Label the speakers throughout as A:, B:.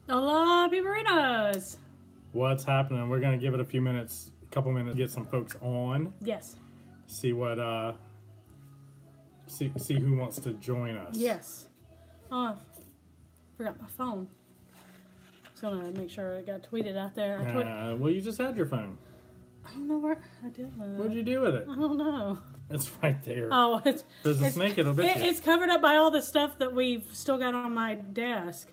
A: Hola, Piberinos.
B: What's happening? We're gonna give it a few minutes, a couple minutes, to get some folks on.
A: Yes.
B: See what see who wants to join us.
A: Yes. Oh, forgot my phone. Just gonna make sure it got tweeted out there.
B: Well, you just had your phone.
A: I don't know where I did.
B: What'd you do with it?
A: I don't know.
B: It's right there.
A: Oh,
B: There's a snake. It'll bit you.
A: It's covered up by all the stuff that we've still got on my desk.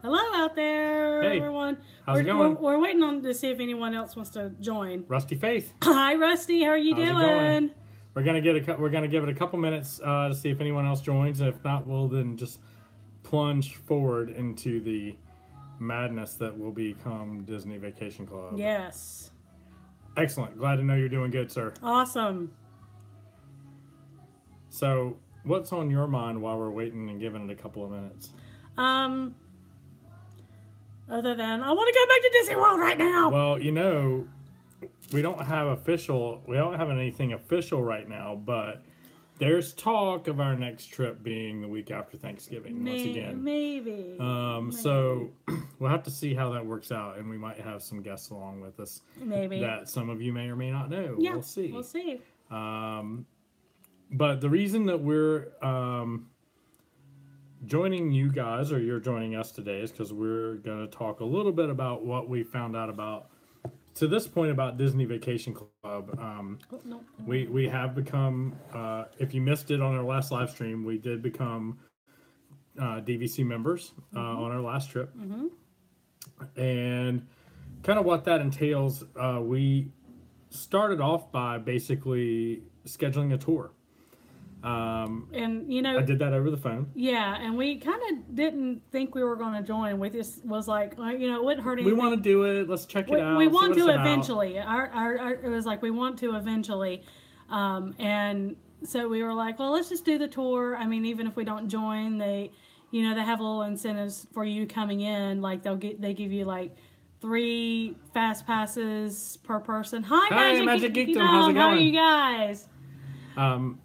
A: Hello out there,
B: Hey,
A: everyone.
B: how's it going?
A: We're waiting on to see if anyone else wants to join.
B: Rusty Faith.
A: Hi, Rusty. How are you
B: How's it
A: doing?
B: going? We're gonna give it a couple minutes to see if anyone else joins. If not, we'll then just plunge forward into the madness that will become Disney Vacation Club.
A: Yes.
B: Excellent. Glad to know you're doing good, sir.
A: Awesome.
B: So, what's on your mind while we're waiting and giving it a couple of minutes?
A: Other than I want to go back to Disney World right now.
B: Well, we don't have anything official right now, but there's talk of our next trip being the week after Thanksgiving once again.
A: Maybe.
B: So we'll have to see how that works out, and we might have some guests along with us.
A: Maybe.
B: That some of you may or may not know.
A: Yeah,
B: We'll see.
A: We'll see.
B: But the reason that we're joining you guys, or you're joining us today, is because we're going to talk a little bit about what we found out about, to this point, about Disney Vacation Club.
A: No.
B: We have become, if you missed it on our last live stream, we did become DVC members on our last trip. And kind of what that entails, we started off by basically scheduling a tour.
A: And
B: I did that over the phone.
A: Yeah, and we kind of didn't think we were going to join. We just was like, it wouldn't hurt anything.
B: We want to do it. Let's check it out.
A: We want to eventually. It was like we want to eventually, and so we were like, well, let's just do the tour. I mean, even if we don't join, they have little incentives for you coming in. Like they give you like 3 fast passes per person. Hi, Magic Geekdom.
B: How's it going?
A: How are you guys?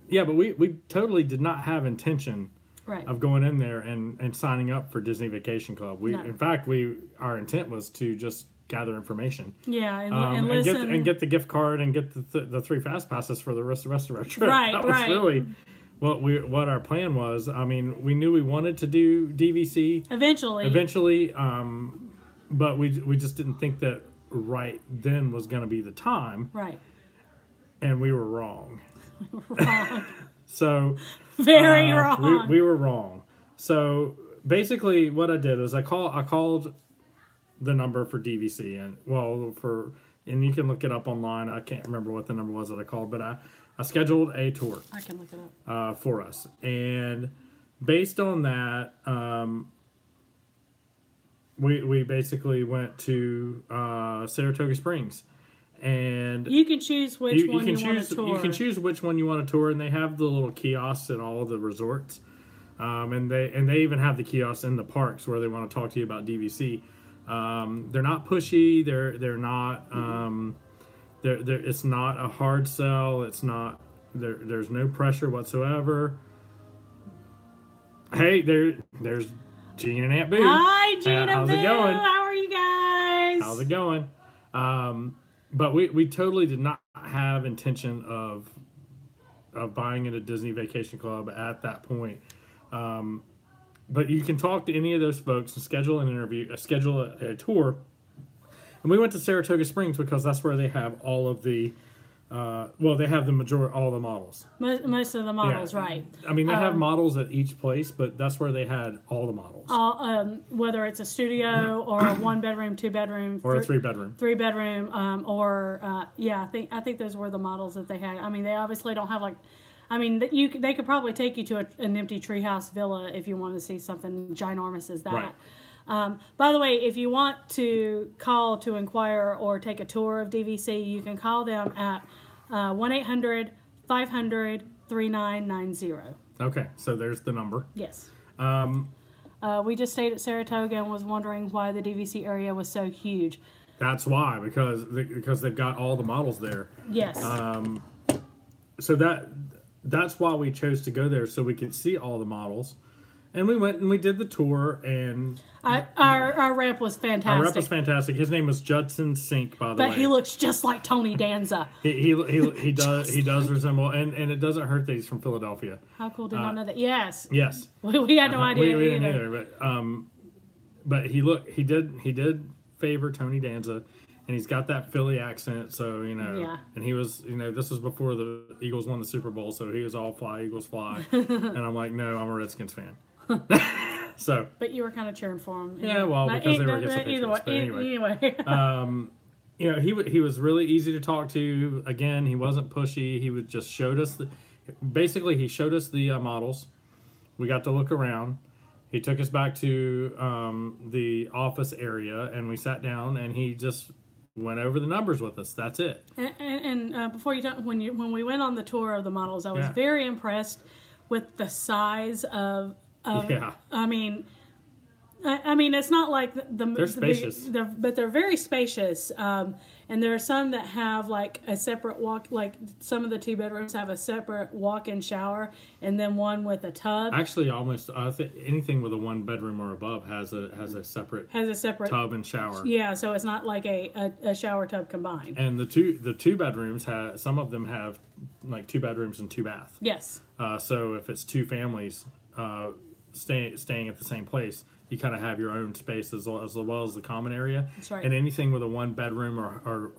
B: Yeah, but we totally did not have intention
A: Right.
B: of going in there and signing up for Disney Vacation Club.
A: No.
B: In fact, our intent was to just gather information.
A: Yeah, and listen.
B: And get the gift card and get the 3 fast passes for the rest of our trip.
A: Right,
B: that was really what our plan was. I mean, we knew we wanted to do DVC
A: eventually,
B: but we just didn't think that right then was going to be the time.
A: Right.
B: And we were wrong.
A: Wrong.
B: So
A: Very wrong.
B: We were wrong. So basically, what I did is I called the number for DVC, and you can look it up online. I can't remember what the number was that I called, but I scheduled a tour.
A: I can look it up
B: for us, and based on that, we basically went to Saratoga Springs. And
A: you can choose which one you want to tour.
B: You can choose which one you want to tour, and they have the little kiosks at all of the resorts, and they even have the kiosks in the parks where they want to talk to you about DVC. They're not pushy. They're not. It's not a hard sell. It's not. There's no pressure whatsoever. Hey, there's Gene and Aunt Boo.
A: Hi, Gene and
B: How's
A: Boo.
B: it going?
A: How are you guys?
B: How's it going? But we totally did not have intention of buying into Disney Vacation Club at that point. But you can talk to any of those folks and schedule an interview, schedule a tour. And we went to Saratoga Springs because that's where they have all of the, they have all the models.
A: Most of the models,
B: Yeah.
A: right.
B: I mean, they have models at each place, but that's where they had all the models.
A: Whether it's a studio or a 1-bedroom, 2-bedroom,
B: or a 3-bedroom.
A: 3-bedroom, I think those were the models that they had. I mean, they obviously don't have they could probably take you to an empty treehouse villa if you want to see something ginormous as that.
B: Right.
A: By the way, if you want to call to inquire or take a tour of DVC, you can call them at 1-800-500-3990.
B: Okay, so there's the number.
A: Yes. We just stayed at Saratoga and was wondering why the DVC area was so huge.
B: That's why, because they've got all the models there.
A: Yes.
B: So that's why we chose to go there, so we could see all the models And we went and we did the tour, and
A: our rep was fantastic.
B: Our rep was fantastic. His name was Judson Sink, by the way.
A: But he looks just like Tony Danza.
B: he does resemble, and it doesn't hurt that he's from Philadelphia.
A: How cool did I know that? Yes.
B: Yes.
A: We had no idea.
B: We didn't either. But he did favor Tony Danza, and he's got that Philly accent, so
A: Yeah.
B: And he was, this was before the Eagles won the Super Bowl, so he was all fly Eagles fly, and I'm like, no, I'm a Redskins fan. So.
A: But you were kind of cheering for him.
B: Yeah, well, because they were against the Patriots. Anyway. He was really easy to talk to. Again, he wasn't pushy. He would just showed us he showed us the models. We got to look around. He took us back to the office area, and we sat down, and he just went over the numbers with us. That's it.
A: And before you talk, when we went on the tour of the models, I was very impressed with the size of.
B: Yeah.
A: I mean, it's not like
B: they're spacious,
A: but they're very spacious. And there are some that have like a separate like some of the 2-bedrooms have a separate walk-in shower, and then one with a tub.
B: Actually, almost anything with a 1-bedroom or above has a separate tub and shower.
A: Yeah, so it's not like a shower tub combined.
B: And the two bedrooms some of them have like 2 bedrooms and 2 baths.
A: Yes.
B: So if it's 2 families staying at the same place, you kind of have your own space as well as the common area.
A: That's right.
B: And anything with a 1-bedroom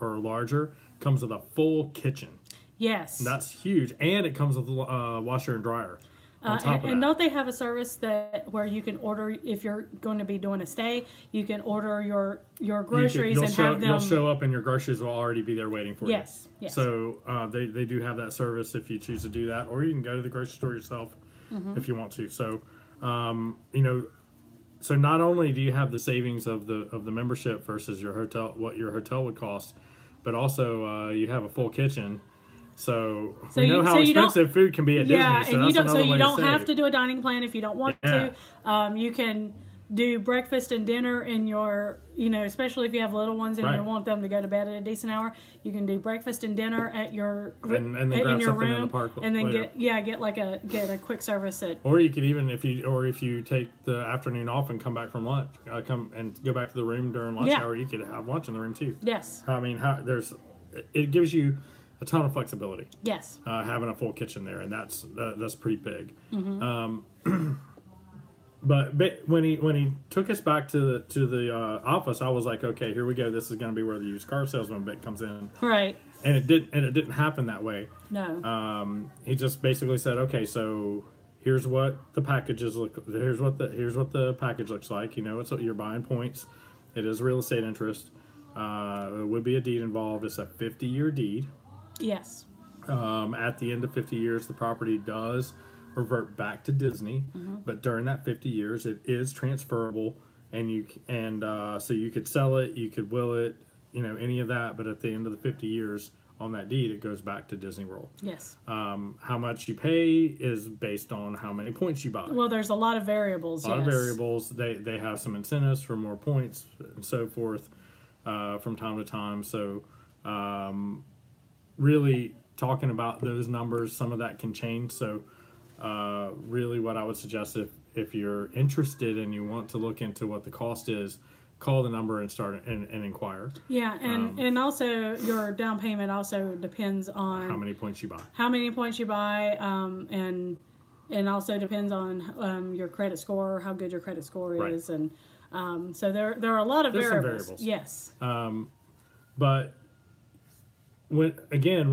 B: or larger comes with a full kitchen.
A: Yes.
B: That's huge. And it comes with a washer and dryer on top of that.
A: And don't they have a service where you can order, if you're going to be doing a stay, you can order your groceries have them.
B: You'll show up and your groceries will already be there waiting for you.
A: Yes.
B: So they do have that service if you choose to do that. Or you can go to the grocery store yourself if you want to. So, so not only do you have the savings of the membership versus your hotel, what your hotel would cost, but also you have a full kitchen. So we know how expensive food can be at Disney.
A: Yeah,
B: So
A: and you don't have to do a dining plan if you don't want to. You can do breakfast and dinner in your, especially if you have little ones and you want them to go to bed at a decent hour. You can do breakfast and dinner at your
B: and then grab
A: your
B: something
A: room,
B: in the park
A: and then
B: later.
A: get a quick service at.
B: Or you could even if you take the afternoon off and come back from lunch, come and go back to the room during lunch hour, you could have lunch in the room too.
A: Yes.
B: I mean, it gives you a ton of flexibility.
A: Yes.
B: Having a full kitchen there, and that's pretty big.
A: Mm-hmm.
B: But when he took us back to the office, I was like, okay, here we go. This is going to be where the used car salesman bit comes in.
A: Right.
B: And it didn't happen that way.
A: No.
B: He just basically said, okay, so here's what the packages look. Here's what the package looks like. It's what you're buying points. It is real estate interest. It would be a deed involved. It's a 50-year deed.
A: Yes.
B: At the end of 50 years, the property does revert back to Disney, but during that 50 years, it is transferable, so you could sell it, you could will it, any of that. But at the end of the 50 years on that deed, it goes back to Disney World.
A: Yes.
B: How much you pay is based on how many points you buy.
A: Well, there's a lot of variables.
B: They have some incentives for more points and so forth from time to time. So really talking about those numbers, some of that can change. So really what I would suggest if you're interested and you want to look into what the cost is, call the number and start and inquire.
A: Yeah, and also your down payment also depends on
B: how many points you buy.
A: And also depends on your credit score, how good your credit score is, and so there are a lot of variables. Yes.
B: But we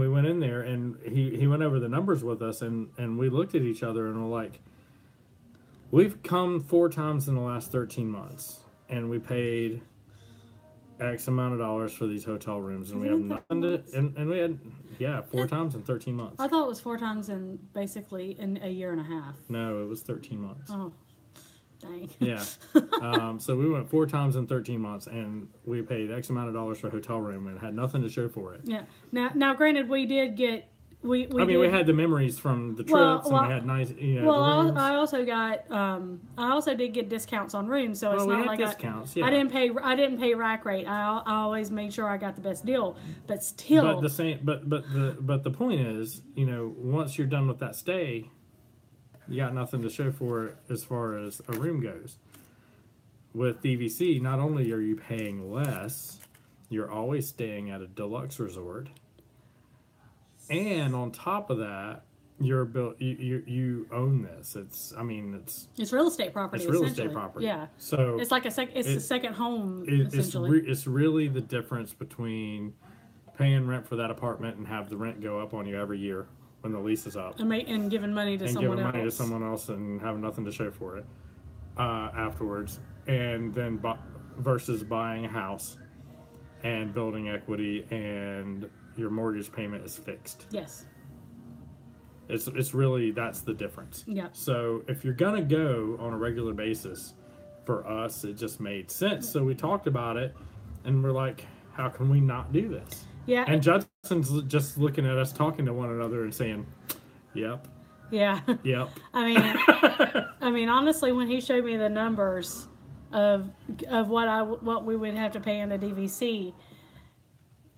B: went in there and he went over the numbers with us, and we looked at each other and we're like, we've come 4 times in the last 13 months and we paid X amount of dollars for these hotel rooms, and we have nothing to, and we had 4 times in 13 months.
A: I thought it was 4 times in a year and a half.
B: No, it was 13 months.
A: Oh, dang.
B: Yeah. So we went 4 times in 13 months, and we paid X amount of dollars for a hotel room and had nothing to show for it.
A: Yeah. Now, granted, we did get we
B: had the memories from the trips, and we had nice.
A: I also did get discounts on rooms, so it's not like
B: discounts.
A: I didn't pay rack rate. I always made sure I got the best deal, but still.
B: But the point is, once you're done with that stay, you got nothing to show for it as far as a room goes. With DVC, not only are you paying less, you're always staying at a deluxe resort, and on top of that, you own this. It's
A: real estate property.
B: It's real estate property.
A: Yeah.
B: So
A: it's like a second home.
B: It's really the difference between paying rent for that apartment and have the rent go up on you every year when the lease is up,
A: and giving money to someone else
B: and having nothing to show for it afterwards, and then versus buying a house and building equity and your mortgage payment is fixed.
A: Yes.
B: It's really, that's the difference.
A: Yeah.
B: So if you're gonna go on a regular basis, for us it just made sense. So we talked about it, and we're like, how can we not do this?
A: Yeah.
B: And Judson's just looking at us, talking to one another, and saying, "Yep."
A: Yeah.
B: Yep.
A: I mean, honestly, when he showed me the numbers of what we would have to pay in the DVC.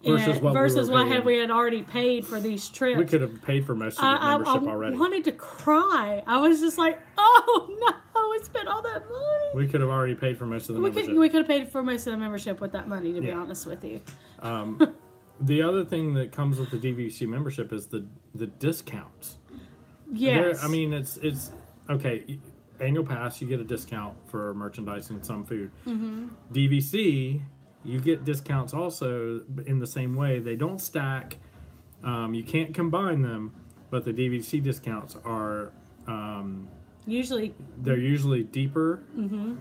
A: Versus what we had already paid for these trips.
B: We could have paid for most of the membership already.
A: I wanted to cry. I was just like, oh no, we spent all that money.
B: We could have already paid for most of the membership.
A: We could have paid for most of the membership with that money, to be honest with you.
B: The other thing that comes with the DVC membership is the discounts.
A: Yes.
B: It's okay. Annual pass, you get a discount for merchandise and some food.
A: Mm-hmm.
B: DVC, you get discounts also in the same way. They don't stack. You can't combine them, but the DVC discounts are
A: usually
B: deeper.
A: Mm-hmm.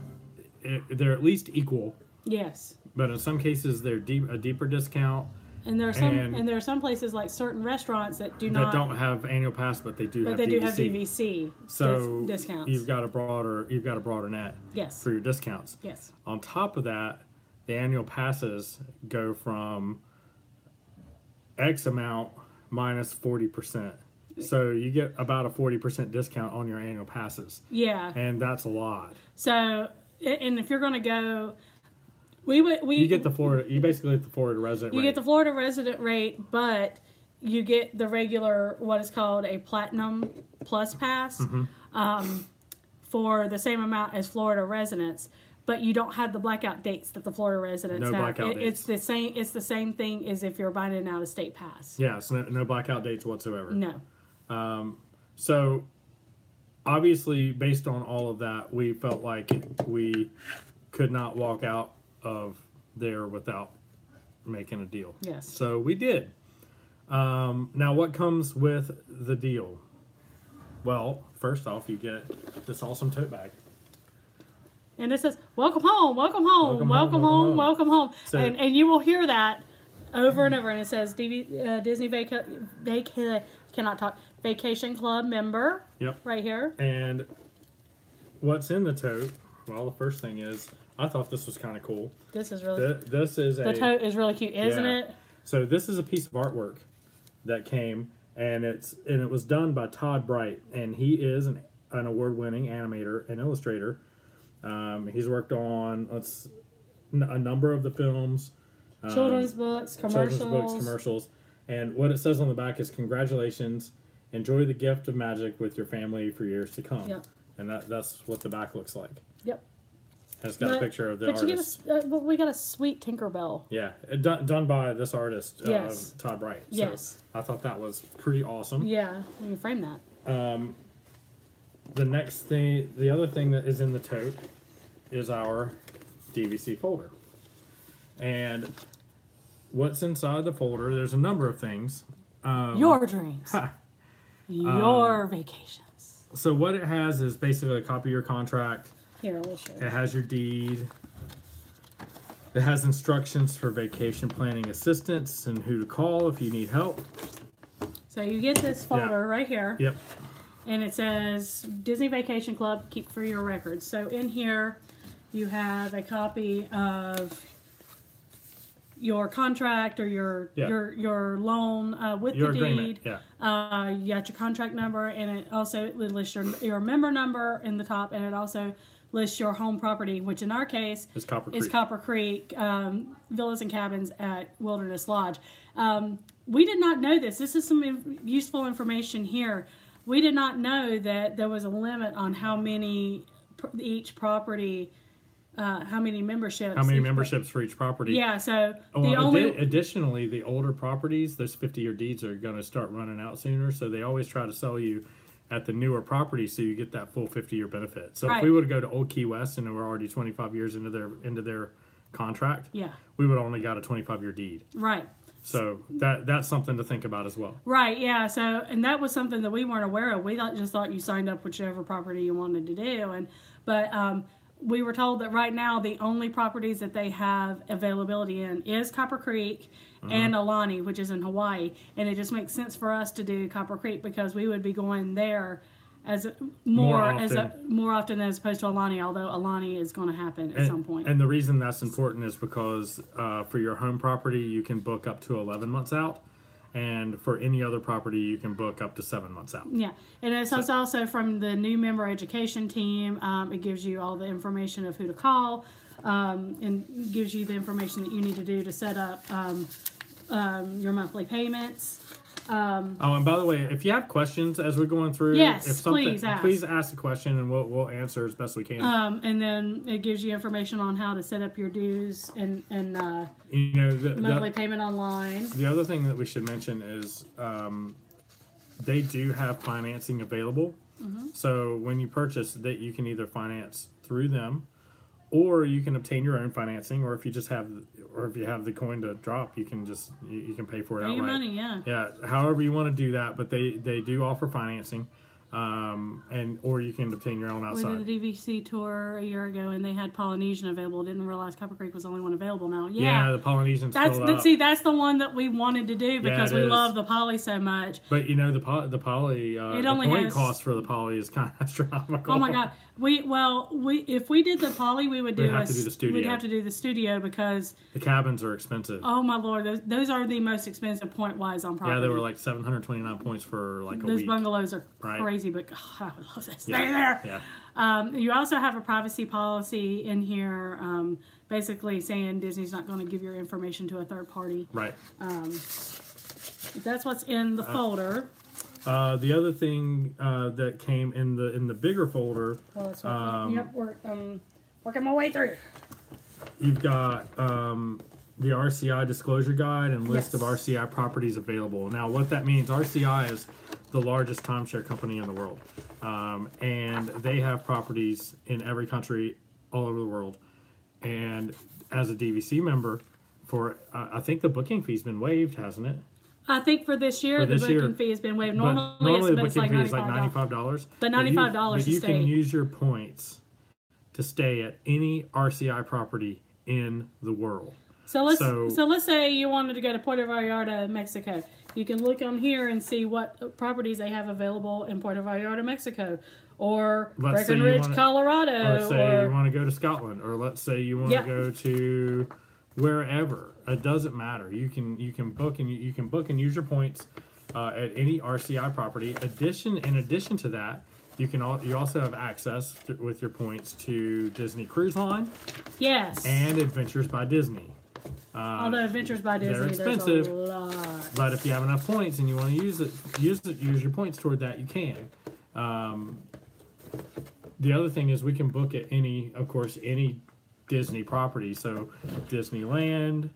B: They're at least equal.
A: Yes.
B: But in some cases, they're a deeper discount.
A: And there are some places like certain restaurants that
B: don't have annual pass, but they do have DVC. So
A: discounts.
B: You've got a broader net.
A: Yes.
B: For your discounts.
A: Yes.
B: On top of that, the annual passes go from X amount minus 40%. So you get about a 40% discount on your annual passes.
A: Yeah.
B: And that's a lot.
A: So, and if you're going to go,
B: you get the Florida. You basically get the Florida resident.
A: You get the Florida resident rate, but you get the regular, what is called a Platinum Plus Pass, for the same amount as Florida residents. But you don't have the blackout dates that the Florida residents have.
B: Blackout dates.
A: It's the same thing as if you're buying an out-of-state pass.
B: Yes, no blackout dates whatsoever.
A: No.
B: So, obviously, based on all of that, we felt like we could not walk out of there without making a deal.
A: Yes.
B: So we did. Now, what comes with the deal? Well, first off, you get this awesome tote bag.
A: And it says, welcome home, welcome home, welcome home, welcome home. So, and you will hear that over and over. And it says Disney Vacation Club member.
B: Yep.
A: Right here.
B: And what's in the tote? Well, the first thing is, I thought this was kind of cool.
A: This is really
B: the
A: tote is really cute, isn't it?
B: So this is a piece of artwork that came, and it was done by Todd Bright, and he is an award-winning animator and illustrator. He's worked on a number of the films,
A: children's books,
B: commercials, and what it says on the back is, "Congratulations, enjoy the gift of magic with your family for years to come."
A: Yep.
B: And that's what the back looks like.
A: Yep.
B: And it's got a picture of the artist.
A: We got a sweet Tinkerbell.
B: Yeah, done by this artist,
A: yes.
B: Todd Bright. So
A: yes.
B: I thought that was pretty awesome.
A: Yeah, you can frame that.
B: The other thing that is in the tote is our DVC folder. And what's inside the folder, there's a number of things.
A: Your dreams. Your vacations.
B: So what it has is basically a copy of your contract.
A: Here, we'll show you.
B: It has your deed. It has instructions for vacation planning assistance and who to call if you need help.
A: So you get this folder right here.
B: Yep.
A: And it says Disney Vacation Club, keep for your records. So in here, you have a copy of your contract or your loan with
B: your
A: the
B: agreement.
A: deed. Yeah. You got your contract number, and it also lists your member number in the top, and it also lists your home property, which in our case
B: is
A: Copper Creek Villas and Cabins at Wilderness Lodge. We did not know this. This is some useful information here. we did not know that there was a limit on how many each property, how many memberships.
B: How many memberships for each property?
A: Yeah, so
B: additionally, the older properties, those 50-year deeds are going to start running out sooner, so they always try to sell you at the newer property so you get that full 50-year benefit. So if we would go to Old Key West and we're already 25 years into their contract, we would only got a 25-year deed.
A: Right.
B: So that's something to think about as well.
A: Right, yeah. So, and that was something that we weren't aware of. We just thought you signed up whichever property you wanted to do. But we were told that right now the only properties that they have availability in is Copper Creek and Alani, which is in Hawaii. And it just makes sense for us to do Copper Creek because we would be going there as more often as opposed to Alani, although Alani is going to happen at some point.
B: And the reason that's important is because for your home property, you can book up to 11 months out. And for any other property, you can book up to 7 months out.
A: Yeah, and it's also from the new member education team. It gives you all the information of who to call and gives you the information that you need to do to set up your monthly payments.
B: And by the way, if you have questions as we're going through, please ask a question and we'll answer as best we can.
A: And then it gives you information on how to set up your dues and monthly payment online.
B: The other thing that we should mention is they do have financing available. So when you purchase that, you can either finance through them, or you can obtain your own financing, or if you have the coin to drop, you can pay for it outright.
A: Your money,
B: yeah. However you want to do that, but they do offer financing, or you can obtain your own outside.
A: We did the DVC Tour a year ago, and they had Polynesian available. Didn't realize Copper Creek was the only one available now.
B: Yeah, the Polynesian's filled up.
A: See, that's the one that we wanted to do because we love the Poly so much.
B: But the Poly, the point cost for the Poly is kind of astronomical.
A: Oh my God. If we did the Poly, we'd have to do the studio. We'd have to do the studio because
B: the cabins are expensive.
A: Oh my Lord, those are the most expensive point wise on property.
B: Yeah, they were like 729 points for like a week.
A: Those bungalows are crazy, but I would love to stay there. Yeah. You also have a privacy policy in here, basically saying Disney's not going to give your information to a third party.
B: Right.
A: That's what's in the folder.
B: The other thing that came in the bigger folder.
A: Working my way through.
B: You've got the RCI Disclosure Guide and list of RCI properties available. Now, what that means, RCI is the largest timeshare company in the world, and they have properties in every country all over the world. And as a DVC member, I think the booking fee's been waived, hasn't it?
A: I think for this year, the booking fee has been waived. Normally
B: the booking fee is like $95.
A: But $95
B: but you can use your points to stay at any RCI property in the world.
A: So let's say you wanted to go to Puerto Vallarta, Mexico. You can look on here and see what properties they have available in Puerto Vallarta, Mexico, or Breckenridge, Colorado.
B: Let's say you want to go to Scotland, or let's say you want to go to wherever. It doesn't matter. You can book and use your points at any RCI property. In addition to that, you also have access with your points to Disney Cruise Line.
A: Yes.
B: And Adventures by Disney.
A: Although Adventures by Disney,
B: they're expensive,
A: there's a lot.
B: But if you have enough points and you want to use your points toward that, you can. The other thing is we can book at any Disney property. So Disneyland,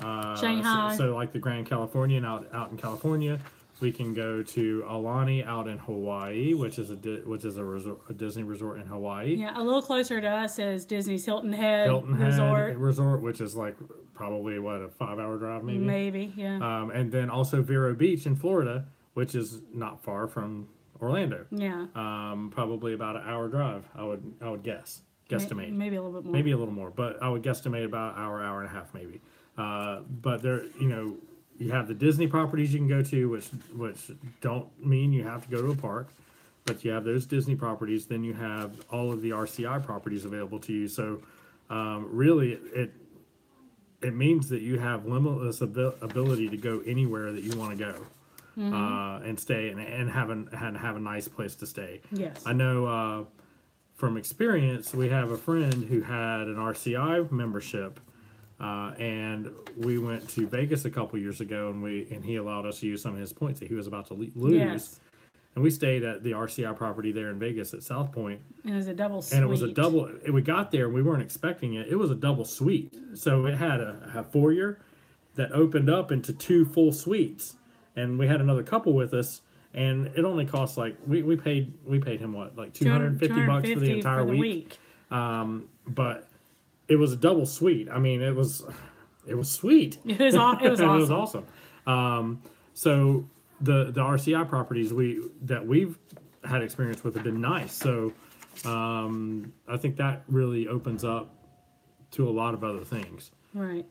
A: Shanghai.
B: So like the Grand Californian out in California. We can go to Alani out in Hawaii, which is a Disney resort in Hawaii.
A: Yeah, a little closer to us is Disney's Hilton Head Resort,
B: which is like probably a 5-hour drive, maybe.
A: Maybe, yeah.
B: And then also Vero Beach in Florida, which is not far from Orlando.
A: Yeah.
B: Probably about an hour drive, I would guesstimate.
A: Maybe a little bit more.
B: Maybe a little more, but I would guesstimate about an hour and a half, maybe. But there, you have the Disney properties you can go to, which don't mean you have to go to a park, but you have those Disney properties. Then you have all of the RCI properties available to you. So really, it means that you have limitless ability to go anywhere that you want to go and stay and have a nice place to stay.
A: Yes,
B: I know from experience, we have a friend who had an RCI membership. And we went to Vegas a couple years ago, and he allowed us to use some of his points that he was about to lose.
A: Yes.
B: and we stayed at the RCI property there in Vegas at South Point.
A: And it was a double suite.
B: And it was a double. We got there, and we weren't expecting it. It was a double suite, so it had a foyer that opened up into 2 full suites, and we had another couple with us, and it only cost like we paid him what, like $250 for the entire week. But it was a double suite. I mean, it was sweet.
A: It was awesome.
B: It was awesome. So the RCI properties that we've had experience with have been nice. So I think that really opens up to a lot of other things.
A: Right.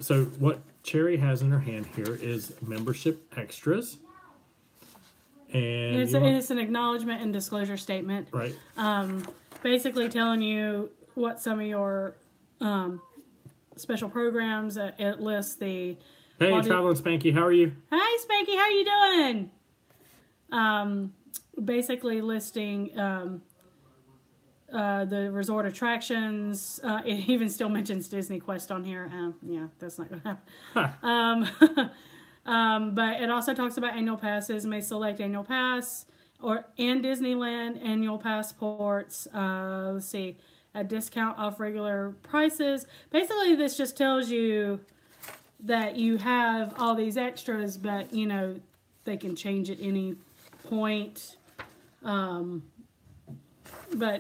B: So what Cherry has in her hand here is membership extras. And
A: it's an acknowledgement and disclosure statement.
B: Right.
A: Basically telling you what some of your special programs. It lists the...
B: Hey, Traveling Spanky, how are you?
A: Hi, Spanky, how you doing? Basically listing the resort attractions. It even still mentions Disney Quest on here. Yeah, that's not going to happen. But it also talks about annual passes. May select annual pass and Disneyland annual passports. Let's see, a discount off regular prices. Basically, this just tells you that you have all these extras, but you know they can change at any point. But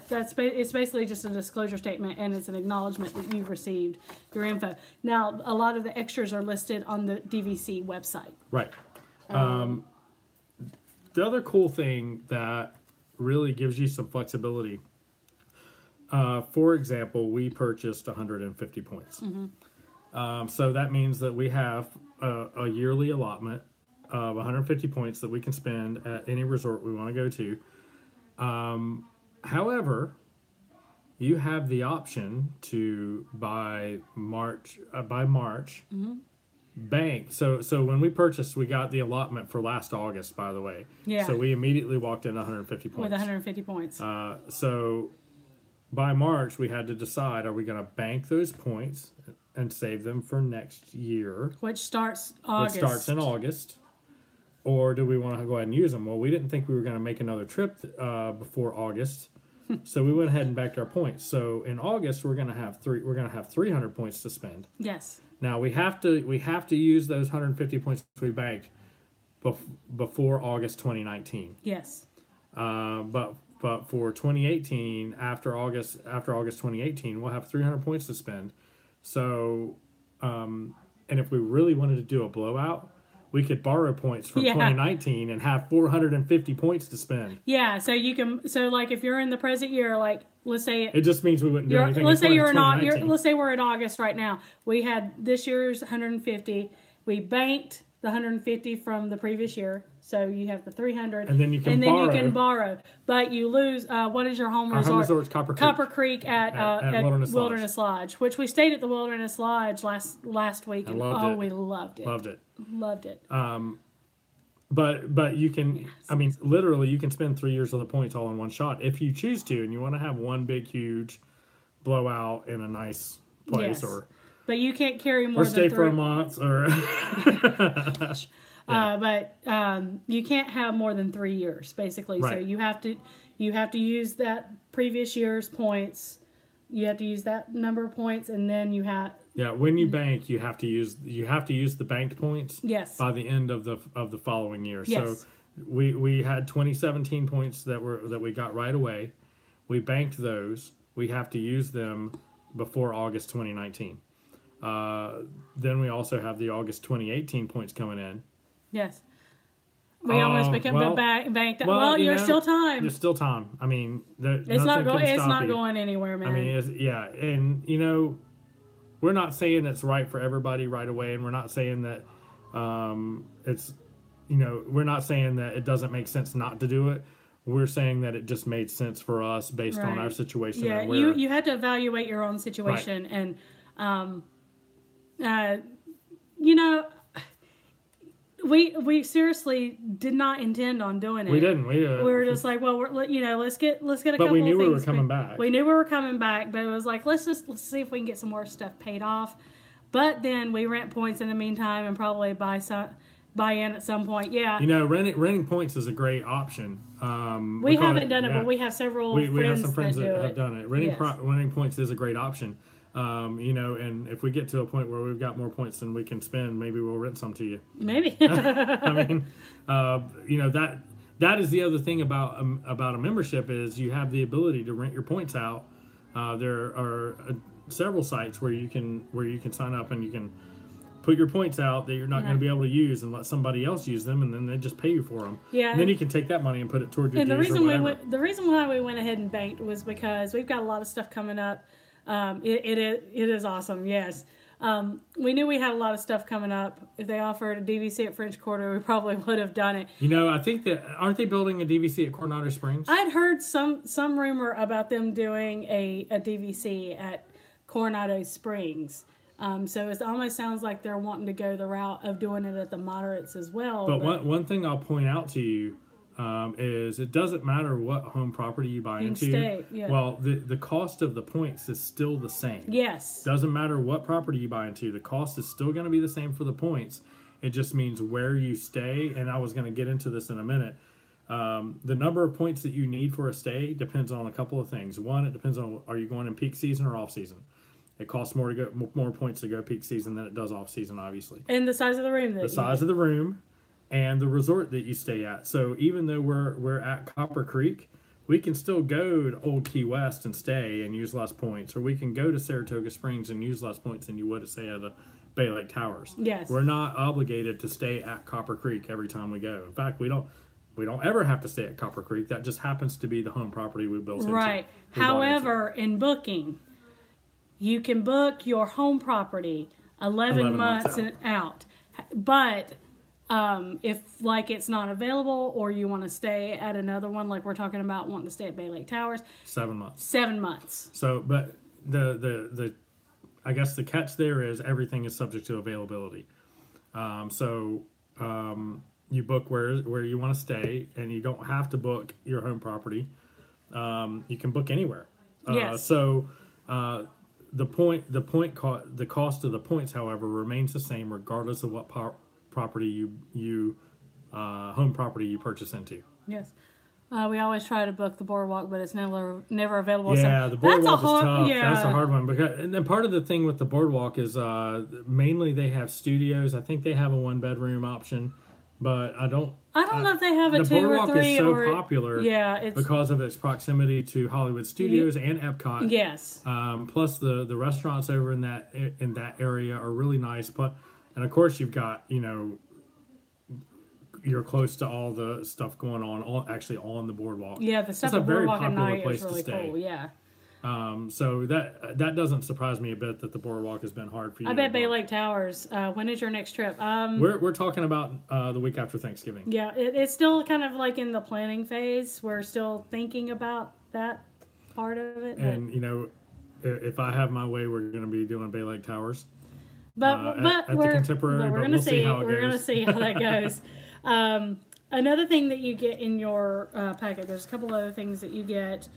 A: it's basically just a disclosure statement, and it's an acknowledgement that you've received your info. Now, a lot of the extras are listed on the DVC website.
B: Right. The other cool thing that really gives you some flexibility, for example, we purchased 150 points. Mm-hmm. So that means that we have a yearly allotment of 150 points that we can spend at any resort we want to go to. However, you have the option to by March mm-hmm. bank. So when we purchased, we got the allotment for last August, by the way.
A: Yeah.
B: So we immediately walked in 150 points.
A: With 150 points.
B: So by March, we had to decide: are we going to bank those points and save them for next year,
A: which starts in
B: August, or do we want to go ahead and use them? Well, we didn't think we were going to make another trip before August, so we went ahead and backed our points. So in August, we're going to have 300 points to spend.
A: Yes. Now
B: we have to use those 150 points we banked before August 2019.
A: Yes.
B: But for 2018, after August 2018, we'll have 300 points to spend. So, and if we really wanted to do a blowout, we could borrow points from 2019 and have 450 points to spend.
A: Yeah, so you can. So, like, if you're in the present year, like, let's say
B: it just means we wouldn't do anything.
A: Let's say let's say we're in August right now. We had this year's 150. We banked the 150 from the previous year. So you have the 300,
B: and then you can
A: borrow. But you lose. What is your home resort? Our home
B: resort's Copper Creek
A: at Wilderness Lodge, which we stayed at the Wilderness Lodge last week. And we loved it. Loved it.
B: But you can. Yes. I mean, literally, you can spend 3 years of the points all in one shot if you choose to, and you want to have one big, huge blowout in a nice place,
A: yes. But you can't carry more.
B: Or stay for a month, or.
A: Yeah. But you can't have more than 3 years, basically. Right. So you have to use that previous year's points. You have to use that number of points, and then you have.
B: Yeah, when you bank, you have to use the banked points.
A: Yes.
B: By the end of the following year.
A: Yes.
B: So we had 2017 points that we got right away. We banked those. We have to use them before August 2019. Then we also have the August 2018 points coming in.
A: Yes. We almost became the bank. There's still time.
B: There's still time. I mean,
A: it's not going anywhere, man.
B: I mean, and we're not saying it's right for everybody right away, and we're not saying that we're not saying that it doesn't make sense not to do it. We're saying that it just made sense for us based on our situation.
A: Yeah,
B: and
A: you had to evaluate your own situation, right. And We seriously did not intend on doing it.
B: We didn't. We
A: were just like, well, let's get a couple of things.
B: But we knew we were coming back.
A: We knew we were coming back, but it was like, let's see if we can get some more stuff paid off. But then we rent points in the meantime and probably buy some buy in at some point. Yeah.
B: You know, renting points is a great option.
A: We haven't done it, but we have several friends
B: we have some friends that
A: do
B: have done it. Renting points is a great option. You know, and if we get to a point where we've got more points than we can spend, maybe we'll rent some to you.
A: Maybe.
B: I mean, you know, that is the other thing about a membership is you have the ability to rent your points out. There are several sites where you can sign up and you can put your points out that you're not going to be able to use and let somebody else use them, and then they just pay you for them. Yeah. And then you can take that money and put it toward your dues or whatever.
A: The reason why we went ahead and banked was because we've got a lot of stuff coming up. It is awesome. Yes. We knew we had a lot of stuff coming up. If they offered a DVC at French Quarter, we probably would have done it.
B: You know, I think that aren't they building a DVC at Coronado Springs?
A: I'd heard some rumor about them doing a DVC at Coronado Springs. So it almost sounds like they're wanting to go the route of doing it at the moderates as well.
B: But one thing I'll point out to you is it doesn't matter what home property you buy into. Well, the cost of the points is still the same.
A: Yes.
B: Doesn't matter what property you buy into. The cost is still going to be the same for the points. It just means where you stay. And I was going to get into this in a minute. The number of points that you need for a stay depends on a couple of things. One, it depends on are you going in peak season or off season. It costs more points to go peak season than it does off season, obviously.
A: And the size of the room.
B: The size of the room and the resort that you stay at. So even though we're at Copper Creek, we can still go to Old Key West and stay and use less points. Or we can go to Saratoga Springs and use less points than you would to stay at the Bay Lake Towers.
A: Yes.
B: We're not obligated to stay at Copper Creek every time we go. In fact, we don't ever have to stay at Copper Creek. That just happens to be the home property we built into.
A: Right. However, in booking, you can book your home property 11 months out. But if like it's not available or you want to stay at another one, like we're talking about wanting to stay at Bay Lake Towers,
B: 7 months.
A: 7 months.
B: So, but the I guess the catch there is everything is subject to availability. You book where you want to stay, and you don't have to book your home property. You can book anywhere.
A: Yes.
B: The cost of the points, however, remains the same regardless of what property home property you purchase into.
A: Yes. We always try to book the boardwalk, but it's never available.
B: Yeah, the boardwalk is tough. Yeah. That's a hard one. And then part of the thing with the boardwalk is mainly they have studios. I think they have a 1-bedroom option, but I don't know if they have a 2 or 3. The boardwalk is so popular because of its proximity to Hollywood Studios and Epcot.
A: Yes.
B: Plus the restaurants over in that area are really nice. And of course you've got, you're close to all the stuff going on the boardwalk.
A: Yeah, the stuff at the boardwalk at night is really cool. Yeah.
B: So that doesn't surprise me a bit that the boardwalk has been hard for you.
A: I bet Bay Lake Towers. When is your next trip?
B: We're talking about the week after Thanksgiving.
A: Yeah, it's still kind of like in the planning phase. We're still thinking about that part of it.
B: And if I have my way, we're going to be doing Bay Lake Towers.
A: But
B: at the Contemporary,
A: we're going to see how it goes. We're going to see how that goes. Another thing that you get in your packet, there's a couple other things that you get.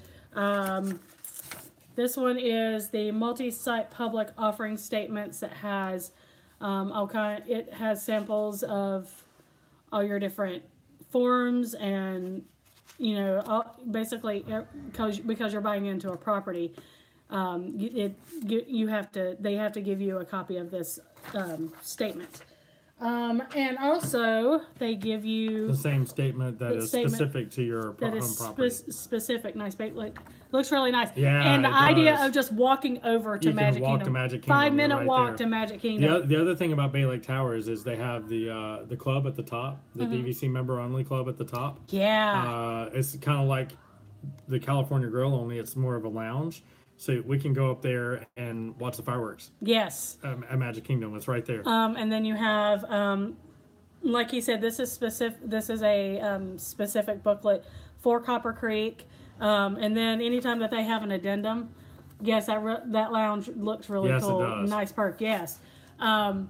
A: This one is the multi-site public offering statements that has it has samples of all your different forms and basically because you're buying into a property, they have to give you a copy of this statement. And also, they give you
B: the same statement that is specific to your home property.
A: Specific, nice, looks really nice.
B: Yeah,
A: and the idea of just walking over to Magic Kingdom.
B: To Magic Kingdom.
A: 5-minute walk to Magic Kingdom.
B: The other thing about Bay Lake Towers is they have the club at the top, the DVC member only club at the top.
A: Yeah.
B: It's kind of like the California Grill, only it's more of a lounge. So we can go up there and watch the fireworks.
A: Yes.
B: At Magic Kingdom, it's right there.
A: And then you have, like you said, this is specific. This is a specific booklet for Copper Creek. And then anytime that they have an addendum, yes, that lounge looks really cool.
B: Yes, it does.
A: Nice perk. Yes. And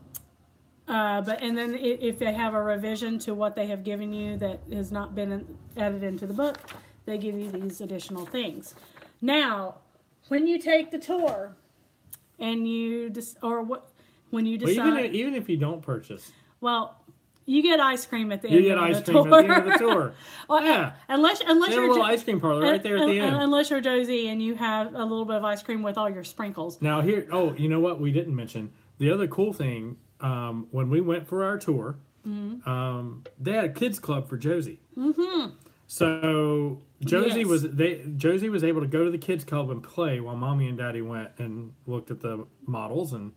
A: then if they have a revision to what they have given you that has not been added into the book, they give you these additional things. Now, when you take the tour, and when you decide,
B: even if you don't purchase,
A: well, You get ice cream at the
B: You
A: end
B: get
A: of
B: ice
A: the
B: cream
A: tour.
B: at the end of the tour.
A: Well,
B: Yeah.
A: Unless
B: They have a
A: you're
B: little ice cream parlor right there at the end.
A: Unless you're Josie and you have a little bit of ice cream with all your sprinkles.
B: Now here, you know what we didn't mention? The other cool thing, when we went for our tour, they had a kids club for Josie. Mm-hmm. So Josie was able to go to the kids club and play while Mommy and Daddy went and looked at the models and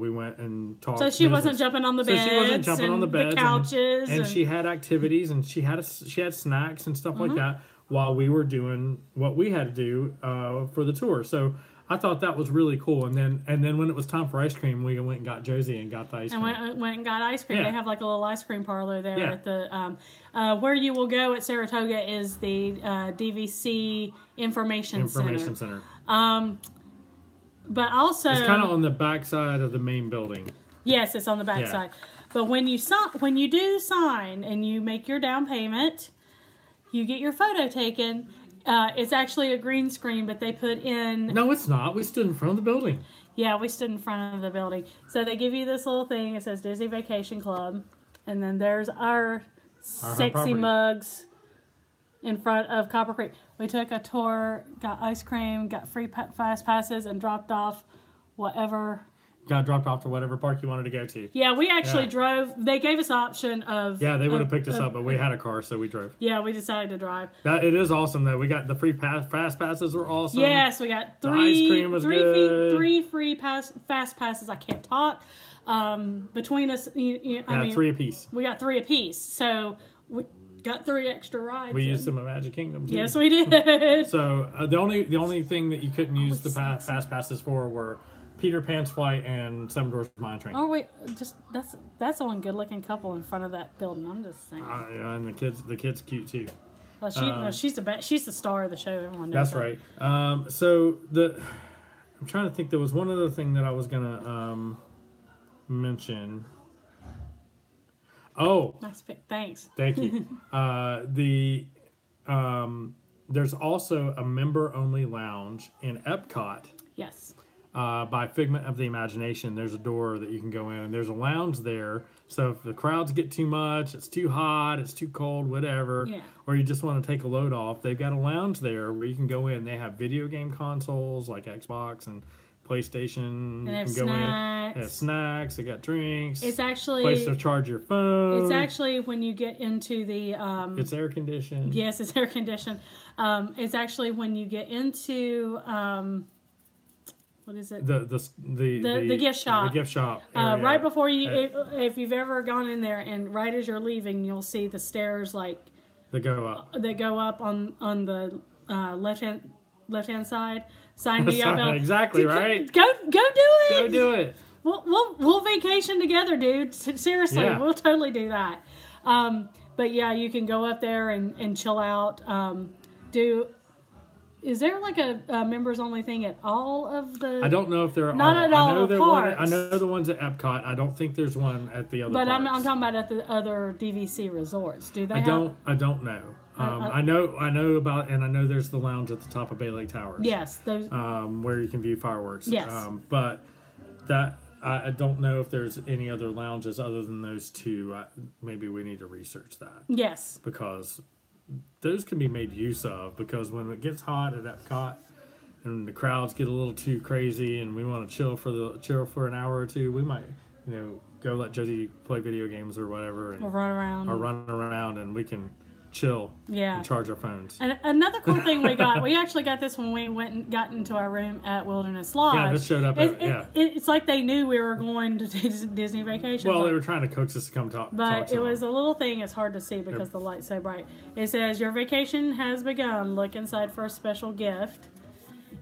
B: we went and talked.
A: So she wasn't jumping on the beds.
B: So she wasn't jumping on the beds,
A: the couches,
B: and she had activities and she had snacks and stuff like that while we were doing what we had to do for the tour. So I thought that was really cool. And then when it was time for ice cream, we went and got Josie and got the ice cream.
A: And went and got ice cream.
B: Yeah.
A: They have like a little ice cream parlor there
B: Yeah.
A: at the where you will go at Saratoga is the DVC Information Center. But also,
B: it's kind of on the back side of the main building.
A: Yes, it's on the back side. But when you do sign and you make your down payment, you get your photo taken. It's actually a green screen, but they put in...
B: No, it's not. We stood in front of the building.
A: Yeah, we stood in front of the building. So they give you this little thing. It says Disney Vacation Club. And then there's our sexy
B: property.
A: mugs in front of Copper Creek. We took a tour, got ice cream, got free fast passes, and dropped off whatever...
B: Got dropped off to whatever park you wanted to go to.
A: Yeah, we actually drove. They gave us the option of...
B: Yeah, they would have picked us up, but we had a car, so we drove.
A: Yeah, we decided to drive.
B: It is awesome, though. We got the free fast passes were awesome.
A: Yes, we got
B: The ice cream was good.
A: three free fast passes. I can't talk. Between us, I mean,
B: 3 apiece.
A: We got 3 apiece, so we got 3 extra rides.
B: We used them at Magic Kingdom, too.
A: Yes, we did.
B: So the only thing that you couldn't use the fast passes for were Peter Pan's Flight and Seven Dwarfs Mine Train.
A: Oh wait, that's one good looking couple in front of that building. I'm just saying.
B: Yeah, and the kid's cute too.
A: Well, she's the star of the show. Everyone knows
B: That's right. So I'm trying to think. There was one other thing that I was gonna mention. Oh,
A: nice pick. Thanks.
B: Thank you. There's also a member only lounge in Epcot.
A: Yes.
B: By Figment of the Imagination, there's a door that you can go in, and there's a lounge there. So if the crowds get too much, it's too hot, it's too cold, whatever, or you just want to take a load off, they've got a lounge there where you can go in. They have video game consoles like Xbox and PlayStation.
A: And they have
B: you can go
A: snacks.
B: in. They have snacks. They got drinks.
A: It's actually
B: place to charge your phone.
A: It's actually when you get into the.
B: It's air conditioned.
A: Yes, it's air conditioned. It's actually when you get into. What is it?
B: The
A: gift shop.
B: The gift shop.
A: Right before you, if you've ever gone in there, and right as you're leaving, you'll see the stairs
B: that go up.
A: That go up on the left hand side. Sign me up.
B: Exactly right.
A: Go do it.
B: Go do it.
A: We'll vacation together, dude. Seriously, we'll totally do that. But yeah, you can go up there and chill out. Is there like a members only thing at all of the?
B: I don't know if there are.
A: Not at all the parks.
B: I know the ones at Epcot. I don't think there's one at the other.
A: But
B: parks.
A: I'm talking about at the other DVC resorts. Do they?
B: I don't know. I know about, and I know there's the lounge at the top of Bay Lake Towers.
A: Yes, those.
B: Where you can view fireworks.
A: Yes.
B: But that I don't know if there's any other lounges other than those two. Maybe we need to research that.
A: Yes.
B: Because those can be made use of, because when it gets hot at Epcot and the crowds get a little too crazy and we want to chill for an hour or two, we might go let Josie play video games or whatever, and
A: or run around
B: and we can chill and charge our phones.
A: And another cool thing we actually got this when we went and got into our room at Wilderness Lodge.
B: Yeah, this showed up.
A: It's like they knew we were going to Disney Vacation.
B: Well, they were trying to coax us to come talk.
A: But it was a little thing. It's hard to see because the light's so bright. It says, "Your vacation has begun. Look inside for a special gift."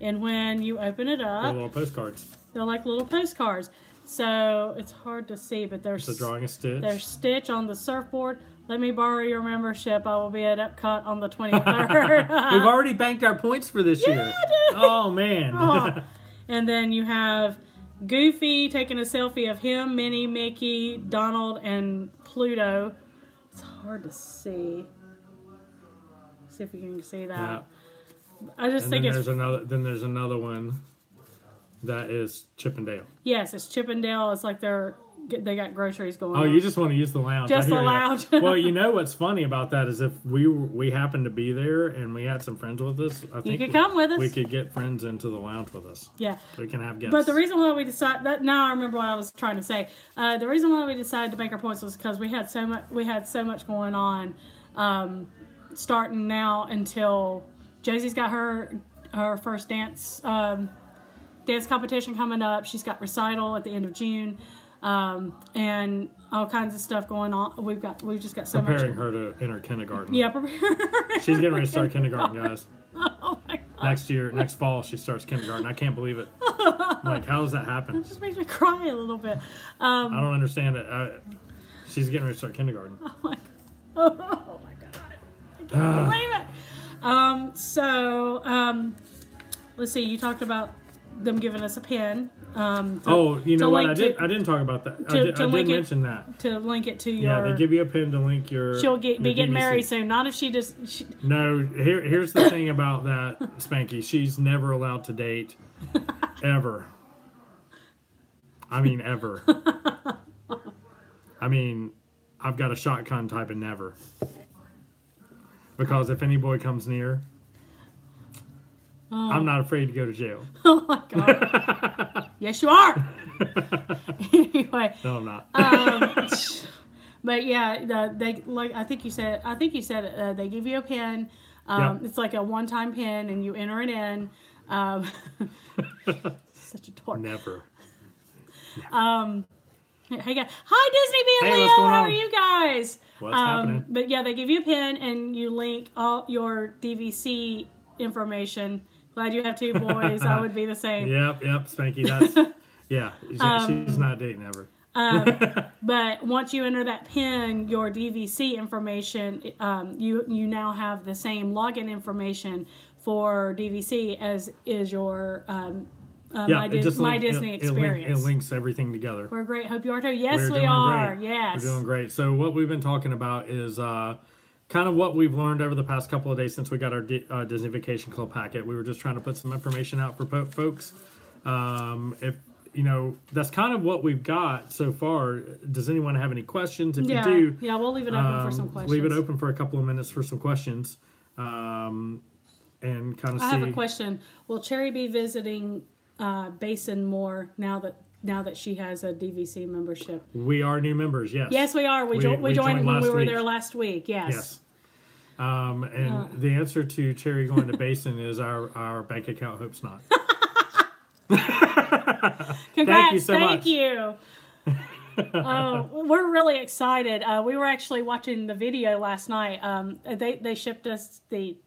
A: And when you open it up,
B: they're little postcards.
A: They're like little postcards. So it's hard to see, but there's
B: a drawing of Stitch.
A: There's Stitch on the surfboard. Let me borrow your membership. I will be at Epcot on the 23rd.
B: We've already banked our points for this year. Oh, man.
A: Oh. And then you have Goofy taking a selfie of him, Minnie, Mickey, Donald, and Pluto. It's hard to see. See if you can see that.
B: Yeah.
A: I just think
B: there's another one that is Chip and Dale.
A: Yes, it's Chip and Dale. It's like they're they got groceries going
B: Oh,
A: on.
B: you just want to use the lounge.
A: Just the
B: I hear ya.
A: lounge.
B: Well, you know what's funny about that is if we happened to be there and we had some friends with us, I think
A: could come with us.
B: We could get friends into the lounge with us.
A: Yeah.
B: We can have guests.
A: But the reason why we decided that, now I remember what I was trying to say. The reason why we decided to make our points was because we had so much going on, starting now until Josie's got her first dance competition coming up. She's got recital at the end of June, and all kinds of stuff going on. We've just got so
B: preparing
A: much.
B: her to enter kindergarten.
A: Yeah, preparing.
B: She's getting ready to start kindergarten, guys.
A: Oh my God.
B: Next fall, she starts kindergarten. I can't believe it. Like, how does that happen?
A: It just makes me cry a little bit.
B: I don't understand it. She's getting ready to start kindergarten.
A: Oh my God. I can't believe it. Let's see. You talked about them giving us a pin.
B: You know what? I didn't talk about that. I did mention that.
A: To link it to your...
B: Yeah, they give you a pin to link your...
A: She'll be getting
B: DVC.
A: married soon. Not if she just...
B: No, here's the thing about that, Spanky. She's never allowed to date. Ever. I mean, ever. I mean, I've got a shotgun type of never. Because if any boy comes near... I'm not afraid to go to jail.
A: Oh my God. Yes, you are. Anyway.
B: No, I'm not.
A: But yeah, I think you said they give you a pin.
B: Yep.
A: It's like a one-time pin, and you enter it in. Such a dork.
B: Never.
A: Hey guys. Hi Disney and
B: Hey,
A: Leo.
B: what's going
A: How
B: on?
A: are you guys?
B: What's happening?
A: But yeah, they give you a pin, and you link all your DVC information. Glad you have two boys. I would be the same.
B: Yep, Spanky. That's yeah. She's not dating ever.
A: But once you enter that pin, your DVC information, you now have the same login information for DVC as is your My Disney Experience.
B: It links everything together.
A: We're great. Hope you are too. Yes, we
B: doing
A: are.
B: Great.
A: Yes,
B: we're doing great. So what we've been talking about is kind of what we've learned over the past couple of days since we got our Disney Vacation Club packet. We were just trying to put some information out for folks. If you know, that's kind of what we've got so far. Does anyone have any questions? If you do,
A: we'll leave it open for some questions.
B: Leave it open for a couple of minutes for some questions, and kind of see.
A: I have a question. Will Cherry be visiting Basin more now that she has a DVC membership?
B: We are new members, yes.
A: Yes, we are. We joined when we were there last week. Yes.
B: Yes. And the answer to Cherry going to Basin is our bank account hopes not.
A: Congrats.
B: Thank you so much.
A: Thank you. We're really excited. We were actually watching the video last night. They shipped us the.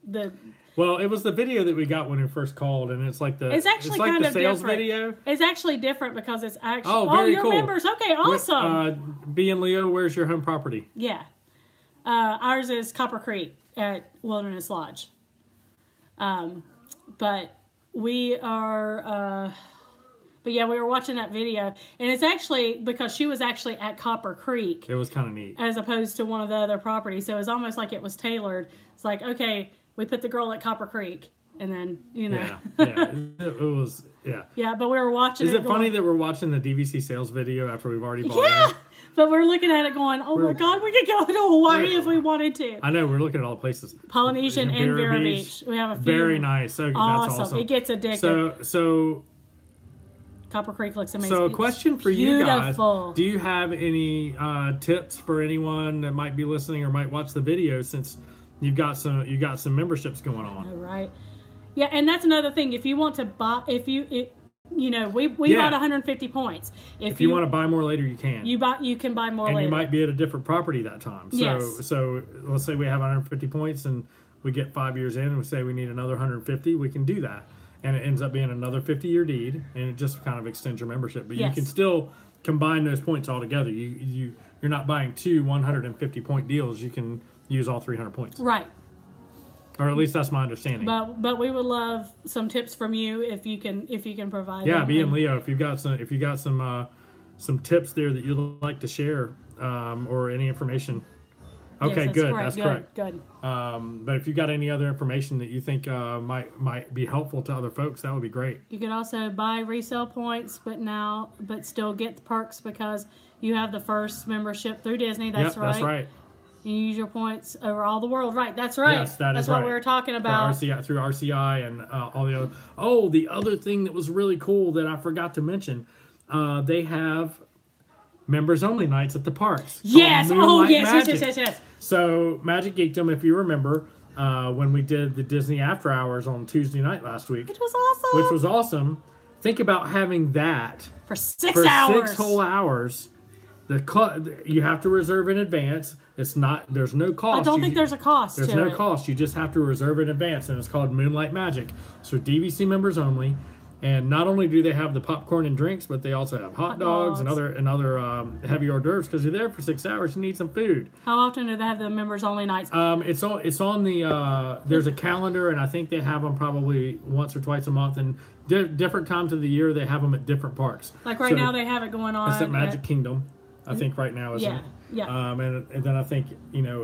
B: Well, it was the video that we got when we first called, and it's like the
A: kind of
B: sales
A: different.
B: video.
A: It's actually different because it's actually.
B: Oh, very
A: you're
B: cool.
A: members. Okay, awesome.
B: B and Leo, where's your home property?
A: Yeah, ours is Copper Creek at Wilderness Lodge. But we are. But yeah, we were watching that video, and it's actually because she was actually at Copper Creek.
B: It was kind of neat,
A: as opposed to one of the other properties. So it was almost like it was tailored. It's like, okay, we put the girl at Copper Creek, and then
B: Yeah, it was. Yeah.
A: Yeah, but we were watching.
B: Is it funny that we're watching the DVC sales video after we've already bought
A: it?
B: it?
A: But we're looking at it going, oh my God, we could go to Hawaii if we wanted to.
B: I know, we're looking at all the places.
A: Polynesian and Vero Beach. We have a few.
B: Very nice. So,
A: awesome.
B: That's awesome.
A: It gets addictive.
B: So
A: Copper Creek looks amazing.
B: So a question for you guys. Do you have any tips for anyone that might be listening or might watch the video, since you've got some memberships going on?
A: All right. Yeah, and that's another thing. If you want to buy, we bought 150 points. If you
B: want to buy more later, you can.
A: You can buy more later.
B: And you might be at a different property that time. So let's say we have 150 points and we get 5 years in and we say we need another 150, we can do that. And it ends up being another 50-year deed, and it just kind of extends your membership. But you can still combine those points all together. You're not buying two 150-point deals. You can use all 300 points.
A: Right.
B: Or at least that's my understanding.
A: But we would love some tips from you if you can provide.
B: Yeah, B and Leo, if you've got some tips there that you'd like to share, or any information, Okay,
A: Yes,
B: good.
A: correct.
B: That's correct.
A: Good.
B: But if you got any other information that you think might be helpful to other folks, that would be great.
A: You could also buy resale points, but still get the perks because you have the first membership through Disney. That's right.
B: That's right.
A: You use your points over all the world. Right. That's right.
B: Yes,
A: that's what we were talking about.
B: Through RCI and all the other. Oh, the other thing that was really cool that I forgot to mention, they have members only nights at the parks.
A: Yes. Oh, yes.
B: So Magic Geekdom, if you remember, when we did the Disney After Hours on Tuesday night last week,
A: which was awesome.
B: Think about having that
A: for 6 hours.
B: 6 whole hours. You have to reserve in advance. It's not. There's no cost.
A: I don't think there's a cost.
B: There's no cost. You just have to reserve in advance, and it's called Moonlight Magic. So DVC members only. And not only do they have the popcorn and drinks, but they also have hot dogs and other heavy hors d'oeuvres because you're there for 6 hours. You need some food.
A: How often do they have the members only nights?
B: It's on the. There's a calendar, and I think they have them probably once or twice a month, and different times of the year they have them at different parks.
A: Like right now, they have it going on.
B: It's at Magic Kingdom. I think right now is
A: yeah.
B: And then I think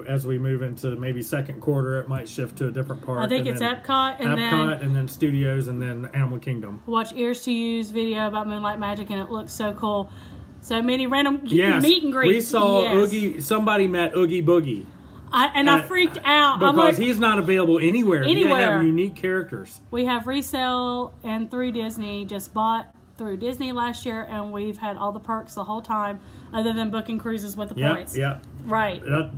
B: as we move into maybe second quarter, it might shift to a different park.
A: I think it's Epcot and
B: then Studios and then Animal Kingdom.
A: Watch Ears to Use video about Moonlight Magic and it looks so cool. So many random meet and greets.
B: We saw Oogie. Somebody met Oogie Boogie.
A: I freaked out
B: because he's not available anywhere. They have unique characters.
A: We have resale and through Disney. Just bought through Disney last year, and we've had all the perks the whole time, other than booking cruises with the points.
B: Yeah.
A: Right.
B: The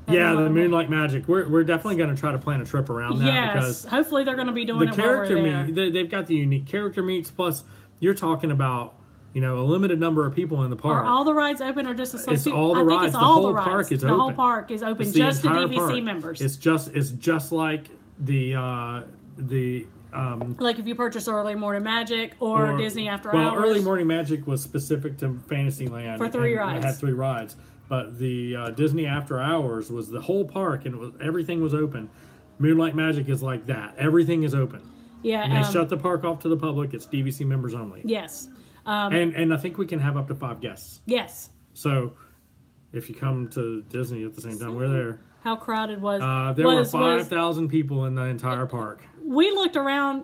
B: Moonlight Magic. We're definitely going to try to plan a trip around that because
A: hopefully they're going to be doing
B: the character meet. They've got the unique character meets. Plus, you're talking about a limited number of people in the park.
A: Are all the rides open or just a
B: It's all the rides. The whole park is open.
A: The whole park is open just to DVC members.
B: It's just like the
A: like if you purchase Early Morning Magic or Disney After Hours.
B: Well, Early Morning Magic was specific to Fantasyland.
A: For 3 rides.
B: It had 3 rides. But the Disney After Hours was the whole park, and everything was open. Moonlight Magic is like that. Everything is open.
A: Yeah.
B: And they shut the park off to the public. It's DVC members only.
A: Yes.
B: And I think we can have up to 5 guests.
A: Yes.
B: So if you come to Disney at the same time, we're there.
A: How crowded was
B: there were 5,000 people in the entire park.
A: We looked around.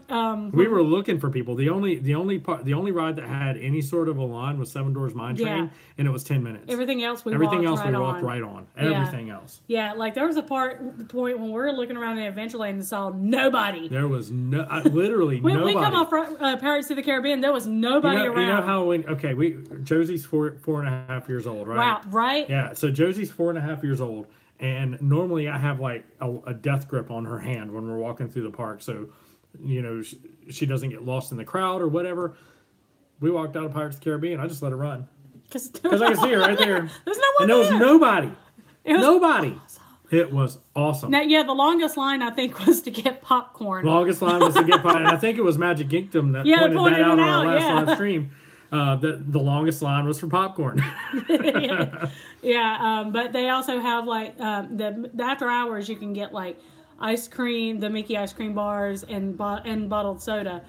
B: We were looking for people. The only ride that had any sort of a line was Seven Doors Mine Train, and it was 10 minutes.
A: Everything else we walked right on.
B: Everything else.
A: Yeah, like there was the point when we were looking around in Adventureland and saw nobody.
B: There was literally nobody.
A: We come off Pirates of the Caribbean. There was nobody around.
B: You know how Josie's four and a half years old, right?
A: Wow, right?
B: Yeah. So Josie's 4.5 years old. And normally I have like a death grip on her hand when we're walking through the park. So, she doesn't get lost in the crowd or whatever. We walked out of Pirates of the Caribbean. I just let her run. Because I could see her right there.
A: There's no one
B: and there was nobody. Nobody. It was awesome.
A: Now, the longest line I think was to get popcorn.
B: Longest line was to get popcorn. And I think it was Magic Geekdom that pointed that out on our last live stream. The longest line was for popcorn.
A: But they also have like the after hours you can get like ice cream, the Mickey ice cream bars, and bottled soda,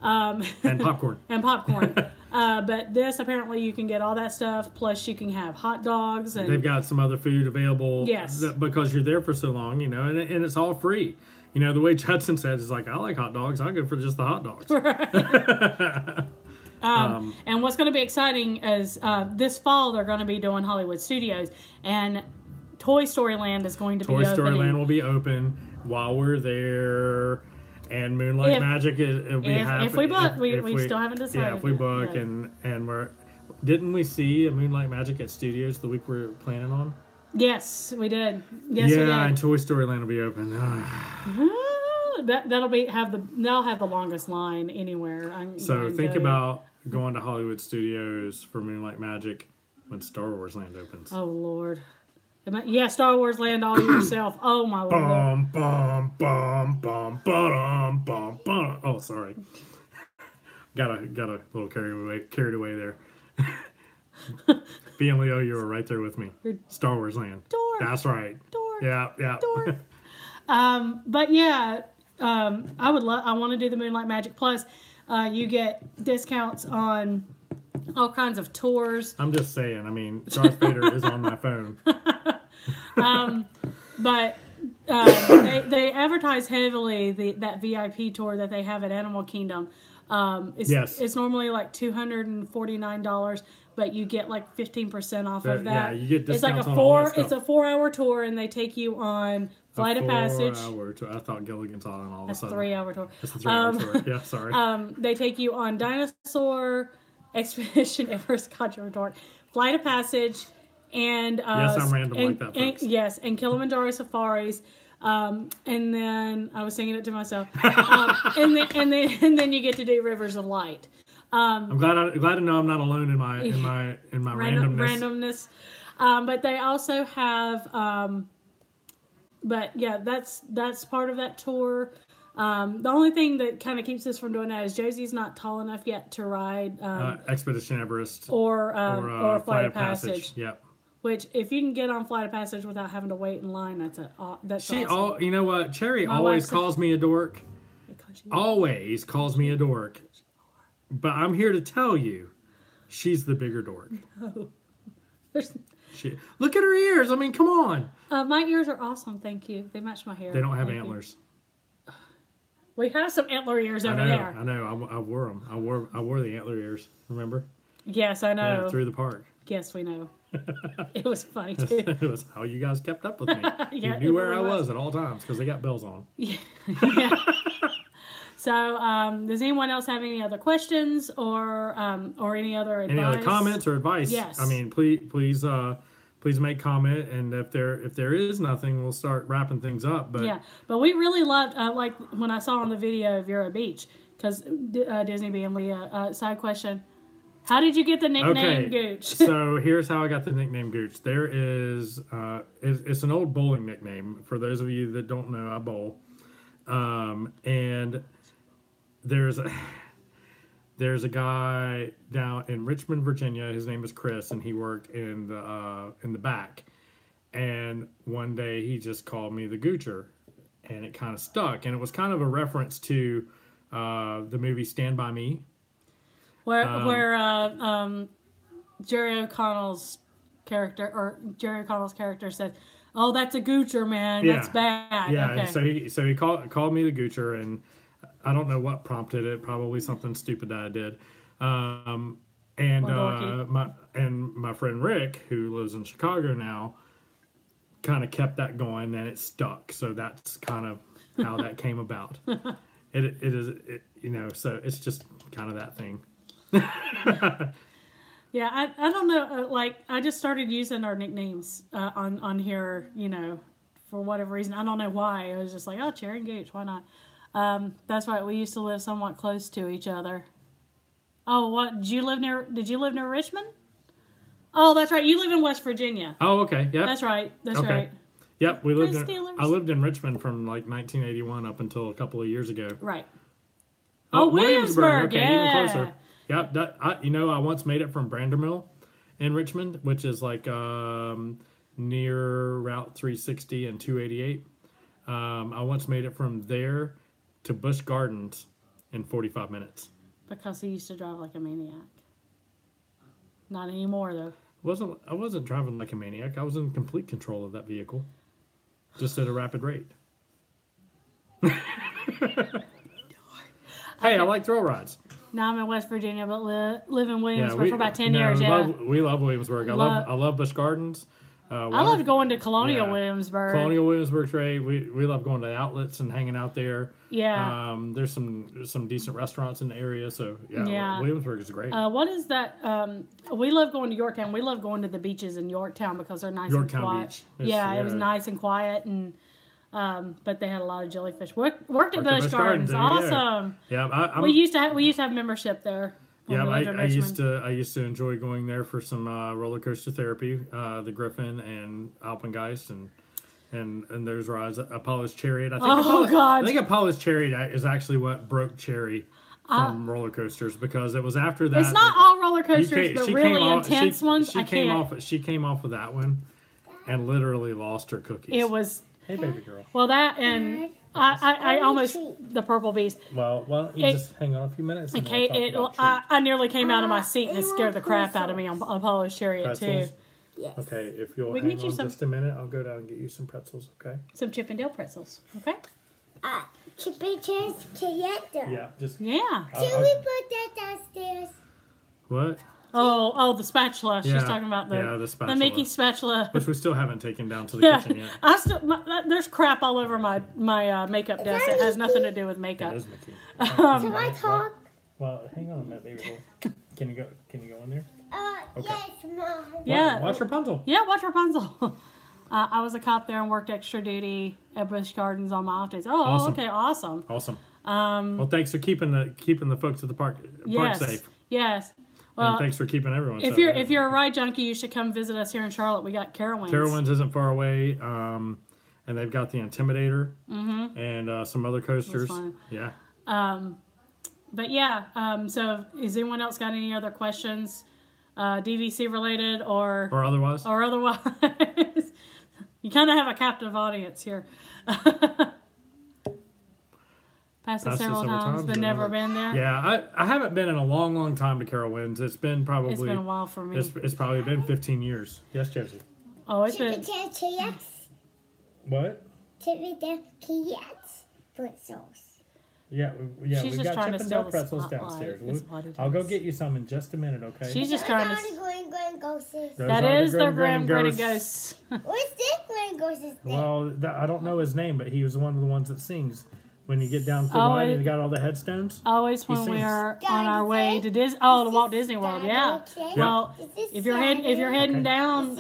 B: and popcorn.
A: But this apparently you can get all that stuff. Plus you can have hot dogs, and
B: they've got some other food available.
A: Yes,
B: because you're there for so long, and it's all free. The way Judson said is like, I like hot dogs. I'll go for just the hot dogs.
A: Right. And what's going to be exciting is this fall they're going to be doing Hollywood Studios, and Toy Story Land is going to be open.
B: Toy Story Land will be open while we're there, and Moonlight Magic will be happening.
A: If we book, we still haven't decided.
B: Yeah, if we book, and didn't we see a Moonlight Magic at Studios the week we're planning on?
A: Yes, we did. Yes, we did.
B: And Toy Story Land will be open.
A: They'll have the longest line anywhere.
B: So think about going to Hollywood Studios for Moonlight Magic when Star Wars Land opens.
A: Oh Lord. Yeah, Star Wars Land all yourself. Oh my Lord.
B: Oh, sorry. Got a little carried away there. B and Leo, you were right there with me. Star Wars Land.
A: Door.
B: That's right.
A: Door.
B: Yeah.
A: Door. But yeah, I want to do the Moonlight Magic Plus. You get discounts on all kinds of tours.
B: I'm just saying. I mean, Darth Vader is on my phone.
A: But they advertise heavily that VIP tour that they have at Animal Kingdom. It's normally like $249, but you get like 15% off of that.
B: Yeah, you get discounts.
A: It's like it's a 4-hour tour, and they take you on Flight of Passage.
B: 4-hour tour. I thought Gilligan's Island all of a sudden.
A: That's a 3-hour tour.
B: That's a 3-hour tour. Yeah, sorry.
A: They take you on Dinosaur Expedition Everest Gotcha Resort, Flight of Passage, and
B: yes, I'm random like that, folks.
A: Yes, and Kilimanjaro Safaris. And then I was singing it to myself. And then you get to do Rivers of Light.
B: I'm glad to know I'm not alone in my randomness.
A: But they also have. But yeah, that's part of that tour. The only thing that kind of keeps us from doing that is Josie's not tall enough yet to ride
B: Expedition Everest
A: or Flight of Passage.
B: Yep.
A: Which, if you can get on Flight of Passage without having to wait in line, that's awesome.
B: You know what? Cherry always calls me a dork. Always calls me a dork. But I'm here to tell you, she's the bigger dork.
A: No.
B: Look at her ears. I mean, come on.
A: My ears are awesome. Thank you. They match my hair.
B: They don't have antlers.
A: We have some antler ears over there.
B: I know. I wore them. I wore the antler ears. Remember?
A: Yes, I know.
B: Yeah, through the park.
A: Yes, we know. It was funny too.
B: It was how you guys kept up with me.
A: Yeah,
B: you knew where I was at all times because they got bells on.
A: Yeah. So, does anyone else have any other questions or any other advice?
B: Any other comments or advice?
A: Yes.
B: I mean, please make comment, and if there is nothing, we'll start wrapping things up. But
A: but we really loved like when I saw on the video of Vero Beach, because Disney BMW side question. How did you get the nickname Gooch?
B: So here's how I got the nickname Gooch. There is, it's an old bowling nickname. For those of you that don't know, I bowl. And there's a guy down in Richmond, Virginia. His name is Chris, and he worked in the back. And one day he just called me the Goocher, and it kind of stuck. And it was kind of a reference to the movie Stand By Me.
A: Where Jerry O'Connell's character said, "Oh, that's a Goocher, man. That's bad."
B: Yeah.
A: Okay.
B: So he called me the Goocher, and I don't know what prompted it. Probably something stupid that I did. My friend Rick, who lives in Chicago now, kind of kept that going, and it stuck. So that's kind of how that came about. It is so it's just kind of that thing.
A: Yeah, I don't know. Like, I just started using our nicknames on here, for whatever reason. I don't know why. I was just like, oh, Cherry and Gooch, why not? That's right. We used to live somewhat close to each other. Oh, what? Did you live near Richmond? Oh, that's right. You live in West Virginia.
B: Oh, okay. Yeah.
A: That's right. That's right.
B: Yep, I lived in Richmond from like 1981 up until a couple of years ago.
A: Right.
B: Oh, Williamsburg. Okay, even closer. Yep, I once made it from Brandermill in Richmond, which is like near Route 360 and 288. I once made it from there to Busch Gardens in 45 minutes.
A: Because he used to drive like a maniac. Not anymore, though.
B: I wasn't driving like a maniac. I was in complete control of that vehicle, just at a rapid rate. Hey, I like thrill rides.
A: Now I'm in West Virginia, but live in Williamsburg for about 10 years.
B: We love Williamsburg. I love Busch Gardens.
A: I love going to Colonial Williamsburg.
B: Colonial Williamsburg trade. We love going to the outlets and hanging out there.
A: Yeah.
B: There's some decent restaurants in the area, so Williamsburg is great.
A: What is that? We love going to Yorktown. We love going to the beaches in Yorktown because they're nice and quiet.
B: Beach.
A: It was nice and quiet, and but they had a lot of jellyfish. Worked at Busch Gardens. Awesome.
B: Yeah,
A: we used to have membership there.
B: Yeah, I used to enjoy going there for some roller coaster therapy, the Griffin and Alpengeist and those rides. Apollo's Chariot. I think Apollo's Chariot is actually what broke Cherry from roller coasters, because it was after that.
A: It's not all roller coasters, but really intense ones.
B: She came off of that one and literally lost her cookies.
A: It was.
B: Hey, baby girl.
A: Well, that and I almost the purple beast.
B: Well, you just hang on a few minutes. And
A: Okay,
B: we'll talk about
A: I nearly came out of my seat and it scared the crap out of me on Apollo's Chariot
B: pretzels.
A: too.
C: Yes.
B: Okay, if you'll
A: We can
B: hang
A: get you
B: on
A: some-
B: just a minute, I'll go down and get you some pretzels. Okay.
A: Some Chip and Dale pretzels. Okay.
C: Pictures together.
B: Yeah, just.
A: Yeah.
C: Can we put that downstairs?
B: What?
A: Oh, the spatula. She's
B: Yeah,
A: talking about
B: the spatula.
A: the Mickey spatula.
B: Which we still haven't taken down to the kitchen yet.
A: There's crap all over my makeup desk. It has nothing to do with makeup.
B: It is Mickey.
C: Can I talk?
B: Well, hang on a minute, baby. Can you go in there? Okay.
C: Yes, Mom.
A: Yeah.
B: Watch Rapunzel.
A: Yeah, watch Rapunzel. I was a cop there and worked extra duty at Busch Gardens on my off days. Oh,
B: Awesome.
A: okay, awesome.
B: Awesome. Well, thanks for keeping the folks at the park safe.
A: Yes.
B: And
A: Well,
B: thanks for keeping everyone safe.
A: if you're a ride junkie, you should come visit us here in Charlotte. We got Carowinds.
B: Carowinds isn't far away, and they've got the Intimidator and some other coasters.
A: fun.
B: Yeah.
A: But yeah, so has anyone else got any other questions, DVC related or
B: otherwise.
A: You kind of have a captive audience here. Passed it several times, but never been there.
B: Yeah, I haven't been in a long, long time to Carowinds. It's been
A: a while for me.
B: It's probably been 15 years. Yes, Josie.
A: Oh, it's been.
B: What? Yeah,
A: She's
B: we've
A: just
B: got
A: trying to
B: Chip and
A: steal
B: Dale
A: the
B: pretzels
A: spotlight.
B: downstairs.
A: It's what it
B: I'll go
A: is.
B: get you some in just a minute, okay?
A: She's just trying to.
B: Those
A: That
B: are
A: is
B: the
A: their
B: Grim
A: Grim
B: Ghosts.
A: Ghost.
C: What's this Grim Ghost's name?
B: Well, I don't know his name, but he was one of the ones that sings. When you get down to the line and you got all the headstones.
A: Always when we are on our way to to Walt Disney World, yeah. Well, if you're heading down,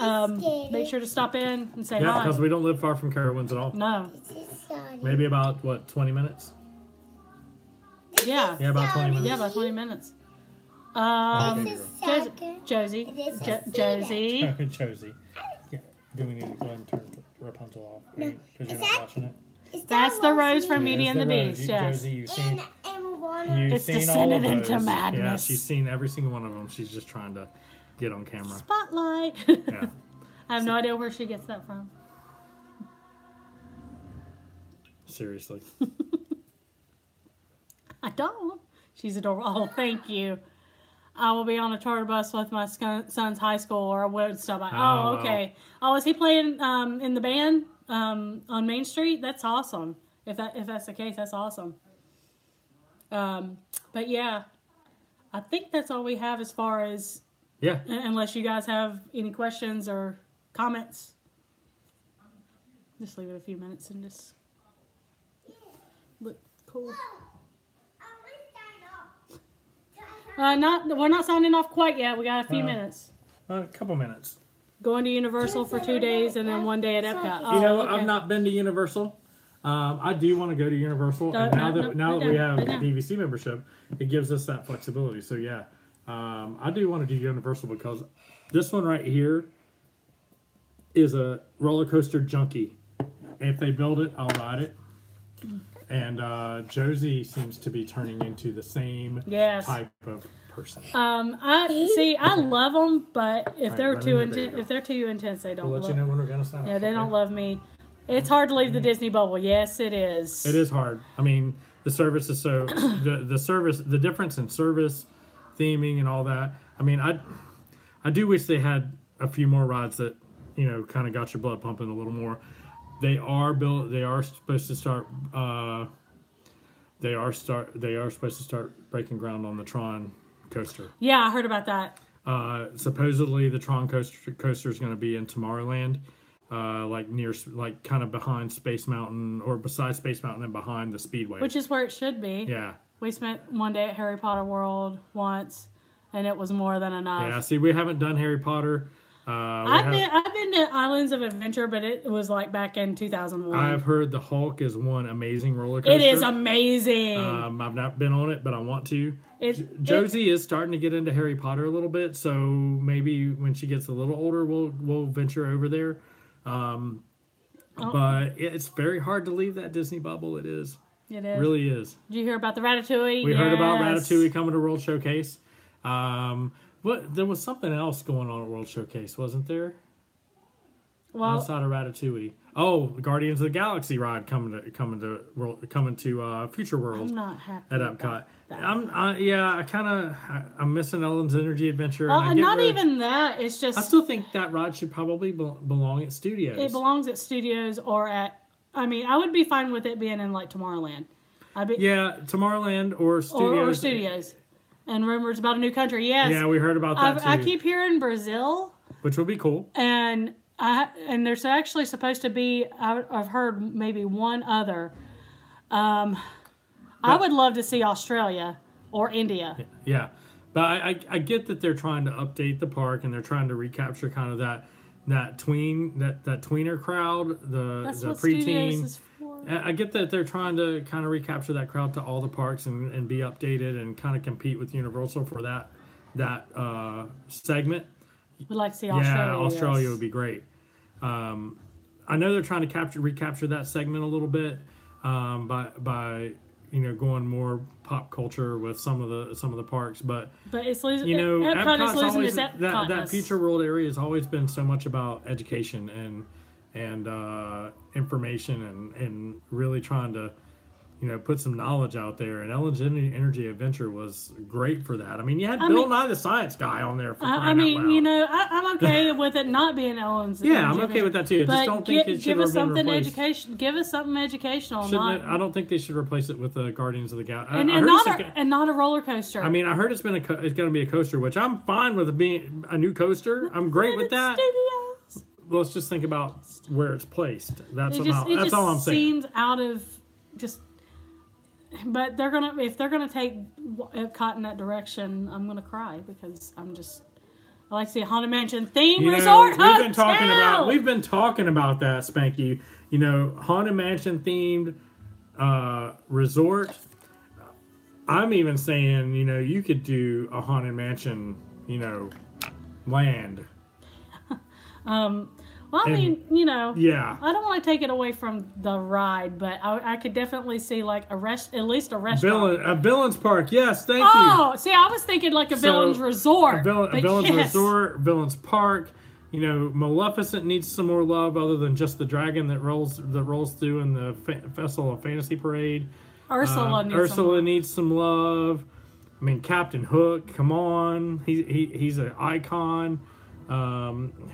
A: make sure to stop in and say
B: Yeah,
A: hi.
B: because we don't live far from Carowinds at all.
A: No.
B: Maybe about 20 minutes.
A: Yeah.
B: Yeah, about 20 minutes.
A: Yeah, about 20 minutes. Josie.
B: Josie. Yeah. Do we need to go ahead and turn Rapunzel off? Because you're not watching it.
A: That's the Rose from Beauty and the Beast, yes.
B: Josie, you've seen
A: It's
B: seen all
A: descended
B: of
A: into
B: those.
A: madness.
B: Yeah, she's seen every single one of them. She's just trying to get on camera.
A: Spotlight.
B: Yeah.
A: I have no idea where she gets that from.
B: Seriously.
A: I don't. She's adorable. Oh, thank you. I will be on a charter bus with my son's high school, or I would stop by. Oh, okay. Oh, is he playing in the band on Main Street? That's awesome. If that's the case, that's awesome. But yeah, I think that's all we have as far as unless you guys have any questions or comments. Just leave it a few minutes and just look cool. We're not signing off quite yet. We got a few minutes.
B: A couple minutes.
A: Going to Universal for 2 days and then 1 day at Epcot. Oh,
B: You know,
A: okay.
B: I've not been to Universal. I do want to go to Universal, and now that we have DVC membership, it gives us that flexibility. So yeah, I do want to do Universal because this one right here is a roller coaster junkie. If they build it, I'll ride it. And Josie seems to be turning into the same type of person.
A: I love them, but if they're
B: right,
A: too
B: there
A: if they're too intense, they don't.
B: We'll let you know when we're gonna sign up.
A: Yeah, they don't love me. It's hard to leave the Disney bubble. Yes, it is.
B: It is hard. I mean, the service is so the difference in service, theming, and all that. I mean, I do wish they had a few more rides that kind of got your blood pumping a little more. They are supposed to start. They are supposed to start breaking ground on the Tron Coaster.
A: Yeah, I heard about that.
B: Supposedly, the Tron Coaster is going to be in Tomorrowland, like kind of behind Space Mountain or beside Space Mountain and behind the Speedway.
A: Which is where it should be.
B: Yeah.
A: We spent 1 day at Harry Potter World once, and it was more than enough.
B: Yeah. See, we haven't done Harry Potter.
A: I've been to Islands of Adventure, but it was like back in 2001.
B: I've heard the Hulk is one amazing roller coaster.
A: It is amazing.
B: I've not been on it, but I want to. Josie is starting to get into Harry Potter a little bit, so maybe when she gets a little older, we'll venture over there. But it's very hard to leave that Disney bubble. It is.
A: It is.
B: It really is.
A: Did you hear about the Ratatouille?
B: We heard about Ratatouille coming to World Showcase. There was something else going on at World Showcase, wasn't there?
A: Well,
B: outside of Ratatouille. Oh, Guardians of the Galaxy ride coming to Future World
A: I'm not happy
B: at
A: with
B: Epcot.
A: that.
B: I'm missing Ellen's Energy Adventure. And I get
A: Not
B: rid-
A: even that. It's just
B: I still think that ride should probably belong at Studios.
A: it belongs at Studios or at. I mean, I would be fine with it being in like Tomorrowland.
B: Tomorrowland or Studios.
A: Or Studios. And rumors about a new country. Yes.
B: Yeah, we heard about that too.
A: I keep hearing Brazil,
B: which would be cool.
A: and there's actually supposed to be. I've heard maybe one other. I would love to see Australia or India.
B: Yeah, but I get that they're trying to update the park and they're trying to recapture kind of that tweener crowd,
A: That's
B: the
A: what Studios
B: preteen.
A: is for.
B: I get that they're trying to kind of recapture that crowd to all the parks and be updated and kind of compete with Universal for that segment.
A: We'd like to see Australia.
B: Yeah, Australia
A: yes.
B: would be great. I know they're trying to recapture that segment a little bit by going more pop culture with some of the parks, but
A: it's losing.
B: Epcot's
A: Epcot is losing
B: always,
A: its
B: that
A: Epcotness.
B: Future World area has always been so much about education and information and really trying to put some knowledge out there. And Ellen's Energy Adventure was great for that. I mean, you had Bill Nye the Science Guy on there. For
A: I mean, I'm okay with it not being Ellen's.
B: Yeah, I'm okay with that too. I just don't think it should
A: give
B: have
A: us
B: been
A: something
B: replaced.
A: Give us something educational.
B: I don't think they should replace it with the Guardians of the Galaxy.
A: And not a roller coaster.
B: I mean, I heard it's going to be a coaster, which I'm fine with it being a new coaster. I'm great with that.
A: Studios.
B: Let's just think about where it's placed. That's all I'm saying.
A: Seems out of just. But if they're gonna take Epcot in that direction, I'm gonna cry because I like to see a Haunted Mansion theme resort hotel.
B: We've been talking about that, Spanky. Haunted Mansion themed resort. I'm even saying, you could do a Haunted Mansion, land.
A: Well, I mean,
B: Yeah.
A: I don't want to take it away from the ride, but I could definitely see like at least a restaurant.
B: A Villains Park, yes, thank you.
A: Oh, see, I was thinking like a Villains Resort.
B: A Villains Resort, Villains Park. Maleficent needs some more love other than just the dragon that rolls through in the Festival of Fantasy Parade.
A: Ursula
B: needs some love. I mean, Captain Hook, come on, he's an icon.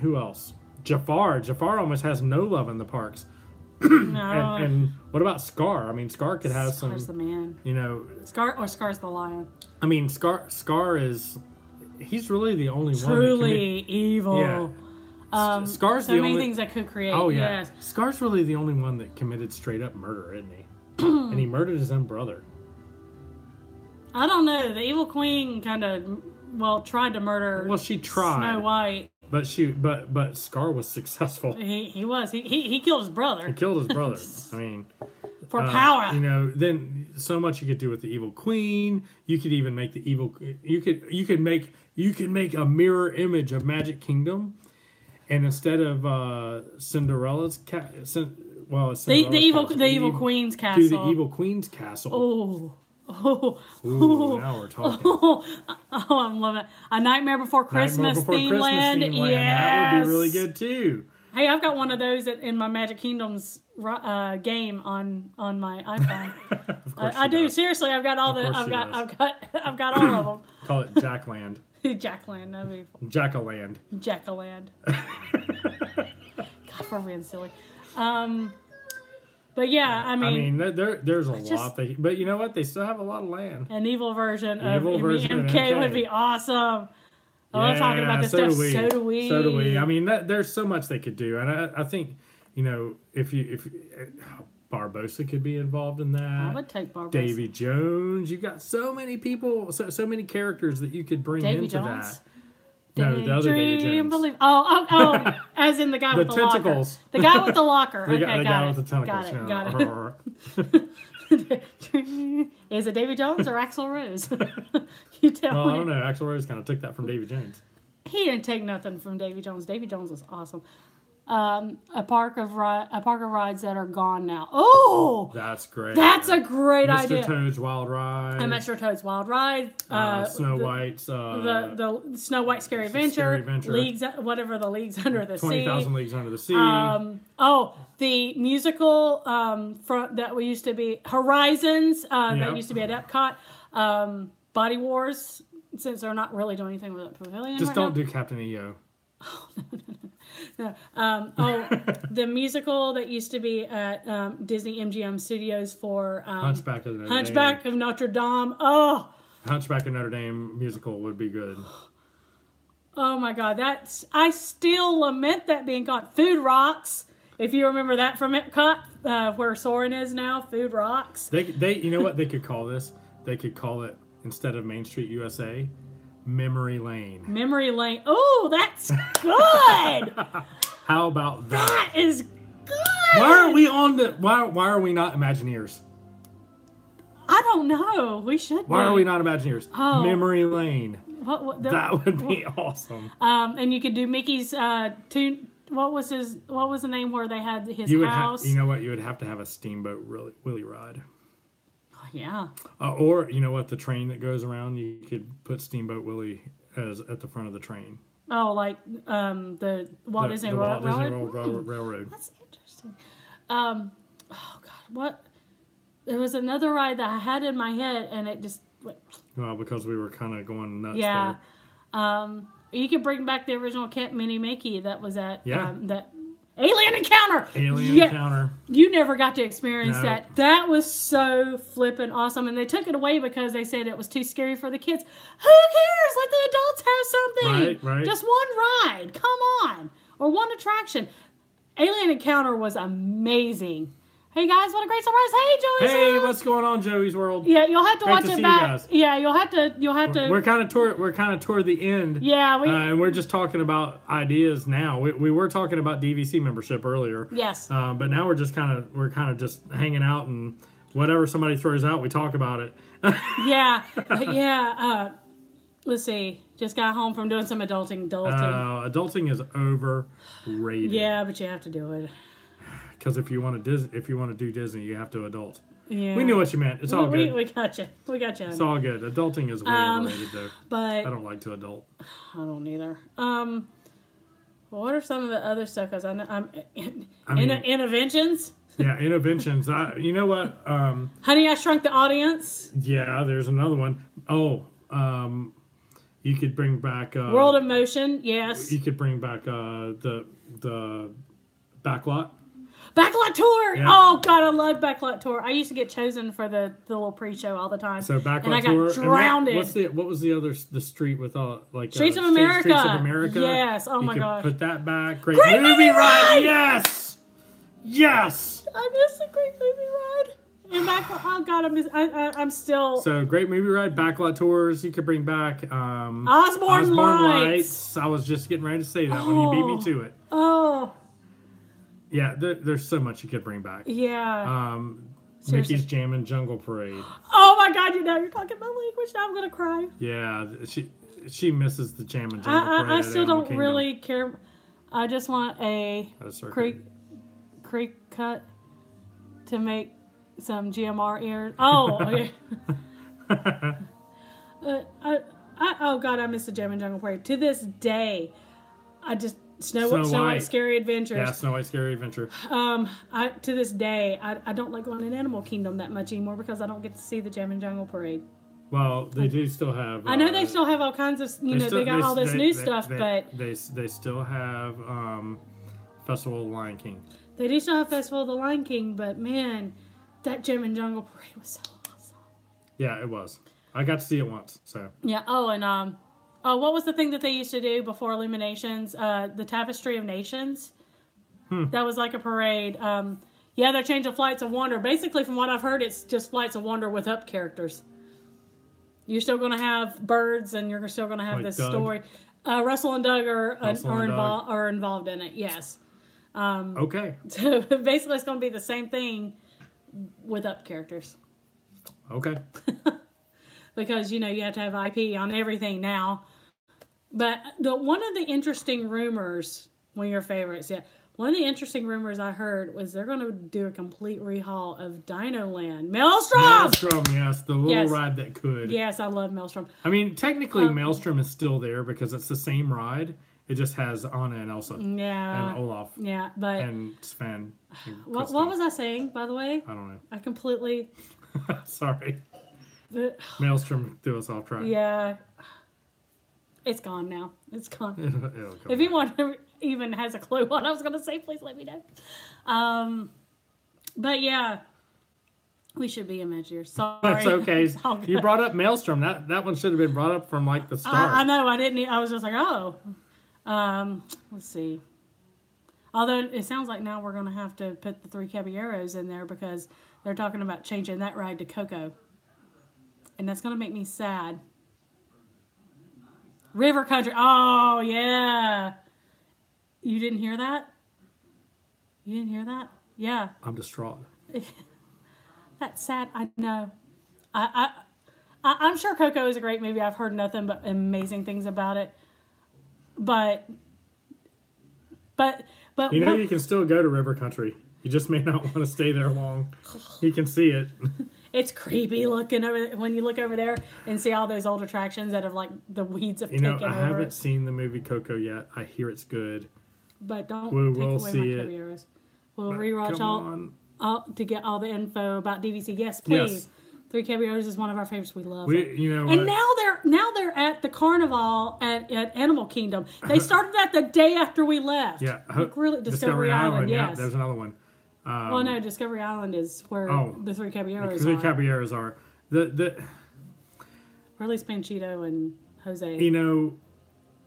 B: Who else? Jafar almost has no love in the parks.
A: No.
B: and what about Scar? I mean, Scar could have
A: Scar's the man. Scar's the lion.
B: I mean, Scar is. He's really the only one.
A: Truly evil.
B: Yeah. Scar's
A: so
B: the
A: many
B: only
A: things that could create.
B: Oh yeah.
A: Yes.
B: Scar's really the only one that committed straight up murder, isn't he? And he murdered his own brother.
A: I don't know. The evil queen kind of tried to murder.
B: Well, she tried.
A: Snow White.
B: But Scar was successful.
A: He was. He killed his brother.
B: He killed his brother. I mean,
A: for power.
B: Then so much you could do with the evil queen. You could even make the evil. You could make a mirror image of Magic Kingdom, and instead of Cinderella's the
A: evil queen's castle.
B: Do the evil queen's castle.
A: Oh,
B: now we're talking.
A: Oh, I'm loving it. A Nightmare Before Christmas theme land. Yes.
B: That would be really good too.
A: Hey, I've got one of those in my Magic Kingdom's game on my iPhone. I do. Seriously, I've got all I've got all of them.
B: Call it Jackland.
A: Jackland. That'd be fun.
B: Jackaland.
A: Jackaland. God, for being silly. But yeah, I mean
B: there's a lot. But you know what? They still have a lot of land.
A: An evil version of MK would be awesome. I love talking about this stuff. So do we.
B: I mean, there's so much they could do, and I think if Barbosa could be involved in that.
A: I would take Barbosa.
B: Davy Jones. You've got so many people, so many characters that you could bring into
A: Jones?
B: that. No, the other Davy Jones.
A: Oh, as in the guy with the
B: tentacles.
A: Locker. The guy with the locker.
B: The guy with the tentacles.
A: Got it. Is it Davy Jones or Axl Rose? You tell me.
B: I don't know. Axl Rose kind of took that from Davy Jones.
A: He didn't take nothing from Davy Jones. Davy Jones was awesome. a park of rides that are gone now. Oh,
B: That's great.
A: that's a great
B: Mr.
A: idea.
B: Toad's Wild Ride.
A: And Mr. Toad's Wild Ride.
B: Snow White's.
A: The Snow White Scary Adventure.
B: Scary Adventure.
A: Leagues, whatever the Leagues Under the Sea.
B: 20,000 Leagues Under the Sea.
A: The musical that we used to be Horizons. That used to be at Epcot. Body Wars. Since they're not really doing anything with the pavilion.
B: Just
A: right
B: don't
A: now.
B: do Captain EO.
A: No. The musical that used to be at Disney MGM Studios for
B: Hunchback of Notre Dame.
A: Hunchback of Notre Dame. Oh.
B: Hunchback of Notre Dame musical would be good.
A: Oh my God, I still lament that being called Food Rocks. If you remember that from Epcot, where Soarin' is now, Food Rocks.
B: They you know what they could call this? They could call it, instead of Main Street USA, Memory Lane.
A: Memory Lane. Oh, that's good.
B: How about that?
A: That is good.
B: Why are we on the? Why are we not Imagineers?
A: I don't know. We should.
B: Why are we not Imagineers?
A: Oh.
B: Memory Lane.
A: That
B: would be awesome.
A: And you could do Mickey's tune. What was the name where they had his house?
B: You know what? You would have to have a Steamboat Willie ride.
A: Yeah.
B: Or you know what? The train that goes around, you could put Steamboat Willie as at the front of the train.
A: Oh, like the Walt Disney
B: Railroad.
A: That's interesting. Oh God, what? There was another ride that I had in my head, and it just went.
B: Well, because we were kind of going nuts.
A: Yeah.
B: There.
A: You could bring back the original Camp Mini Mickey that was at that Alien Encounter.
B: Encounter.
A: You never got to experience that. That was so flippin' awesome. And they took it away because they said it was too scary for the kids. Who cares? Let the adults have something.
B: Right.
A: Just one ride. Come on. Or one attraction. Alien Encounter was amazing. Hey guys, what a great surprise! Hey Joey's
B: Hey, what's going on, Joey's World?
A: Yeah, you'll have to watch it back.
B: Guys.
A: Yeah, you'll have to.
B: We're kind of toward the end.
A: Yeah,
B: and we're just talking about ideas now. We were talking about DVC membership earlier.
A: Yes.
B: But now we're kind of just hanging out, and whatever somebody throws out, we talk about it.
A: Yeah. Let's see. Just got home from doing some adulting.
B: Adulting is overrated.
A: Yeah, but you have to do it.
B: Because if you want to do Disney, you have to adult.
A: Yeah.
B: We knew what you meant. It's all good.
A: We got you. We got you.
B: It's all good. Adulting is way overrated, though.
A: But
B: I don't like to adult.
A: I don't either. What are some of the other stuff? Because I'm interventions.
B: Yeah, interventions. You know what?
A: Honey, I Shrunk the Audience.
B: Yeah, there's another one. Oh, you could bring back
A: World of Motion. Yes.
B: You could bring back the Backlot.
A: Backlot Tour!
B: Yeah.
A: Oh, God, I love Backlot Tour. I used to get chosen for the little pre-show all the time.
B: So Backlot
A: and I
B: Tour.
A: got drowned.
B: What was the other, the street with like...
A: Streets of America.
B: Streets of America.
A: Yes, oh my gosh.
B: Put that back. Great movie ride! Yes! Yes!
A: I miss the Great Movie Ride. And Backlot, oh God, I'm still...
B: So, Great Movie Ride, Backlot Tours, you could bring back...
A: Osborne Lights.
B: I was just getting ready to say that when you beat me to it.
A: Oh.
B: Yeah, there's so much you could bring back.
A: Yeah.
B: Mickey's Jammin' Jungle Parade.
A: Oh my God! You're talking my language. Now I'm gonna cry.
B: Yeah, she misses the Jammin' Jungle Parade.
A: I still don't really care. I just want a creek cut to make some GMR ears. Oh, okay. Oh God, I miss the Jammin' Jungle Parade. To this day, I just. Snow White Scary Adventures.
B: Yeah, Snow White Scary Adventure.
A: To this day, I don't like going in Animal Kingdom that much anymore because I don't get to see the Jammin' Jungle Parade.
B: Well, they do still have...
A: I know they still have all kinds of... they got all this new stuff, but...
B: They still have Festival of the Lion King.
A: They do still have Festival of the Lion King, but man, that Jammin' Jungle Parade was so awesome.
B: Yeah, it was. I got to see it once, so...
A: Yeah, and... what was the thing that they used to do before Illuminations? The Tapestry of Nations. That was like a parade. They're changing Flights of Wonder. Basically, from what I've heard, it's just Flights of Wonder with up characters. You're still going to have birds, and you're still going to have this story. Russell and Doug are involved in it, yes.
B: Okay.
A: So basically, it's going to be the same thing with up characters.
B: Okay.
A: Because, you have to have IP on everything now. But one of the interesting rumors, one of your favorites, One of the interesting rumors I heard was they're going to do a complete rehaul of Dino Land. Maelstrom!
B: Maelstrom, yes, the little
A: Yes.
B: ride that could.
A: Yes, I love Maelstrom.
B: I mean, technically, Maelstrom is still there because it's the same ride. It just has Anna and Elsa
A: Yeah.
B: and Olaf
A: Yeah, but
B: and Sven. And
A: what
B: Christine.
A: was I saying, by the way?
B: I don't know.
A: I completely...
B: Sorry. Maelstrom threw us off track.
A: Yeah. It's gone now. It's gone.
B: It'll come
A: If
B: back.
A: anyone even has a clue what I was going to say, please let me know. But yeah, we should be Imagineers. Sorry.
B: That's okay.
A: It's all good.
B: You brought up Maelstrom. That one should have been brought up from like the start.
A: I know. I didn't. I was just like, oh. Let's see. Although it sounds like now we're going to have to put the Three Caballeros in there because they're talking about changing that ride to Coco. And that's going to make me sad. River Country. Oh, yeah. You didn't hear that? You didn't hear that? Yeah.
B: I'm distraught.
A: That's sad. I know. I'm sure Coco is a great movie. I've heard nothing but amazing things about it. But
B: You know, you can still go to River Country. You just may not want to stay there long. You can see it.
A: it's creepy looking over when you look over there and see all those old attractions that have like the weeds have
B: You know,
A: taken
B: I
A: over.
B: haven't seen the movie Coco yet. I hear it's good.
A: But don't
B: We
A: take
B: will
A: away
B: see
A: my
B: it.
A: caballeros. We'll
B: But
A: rewatch
B: come
A: all
B: on.
A: to get all the info about DVC. Yes, please.
B: Yes.
A: Three Caballeros is one of our favorites. We love
B: We,
A: it.
B: you know,
A: And
B: what?
A: now they're at the carnival at Animal Kingdom. They started that the day after we left.
B: Yeah,
A: Like really, Discovery Island.
B: Yeah,
A: Yes.
B: there's another one.
A: Well, no, Discovery Island is where the Three Caballeros
B: The
A: are.
B: Caballeros are the.
A: Or at least Panchito and Jose.
B: You know,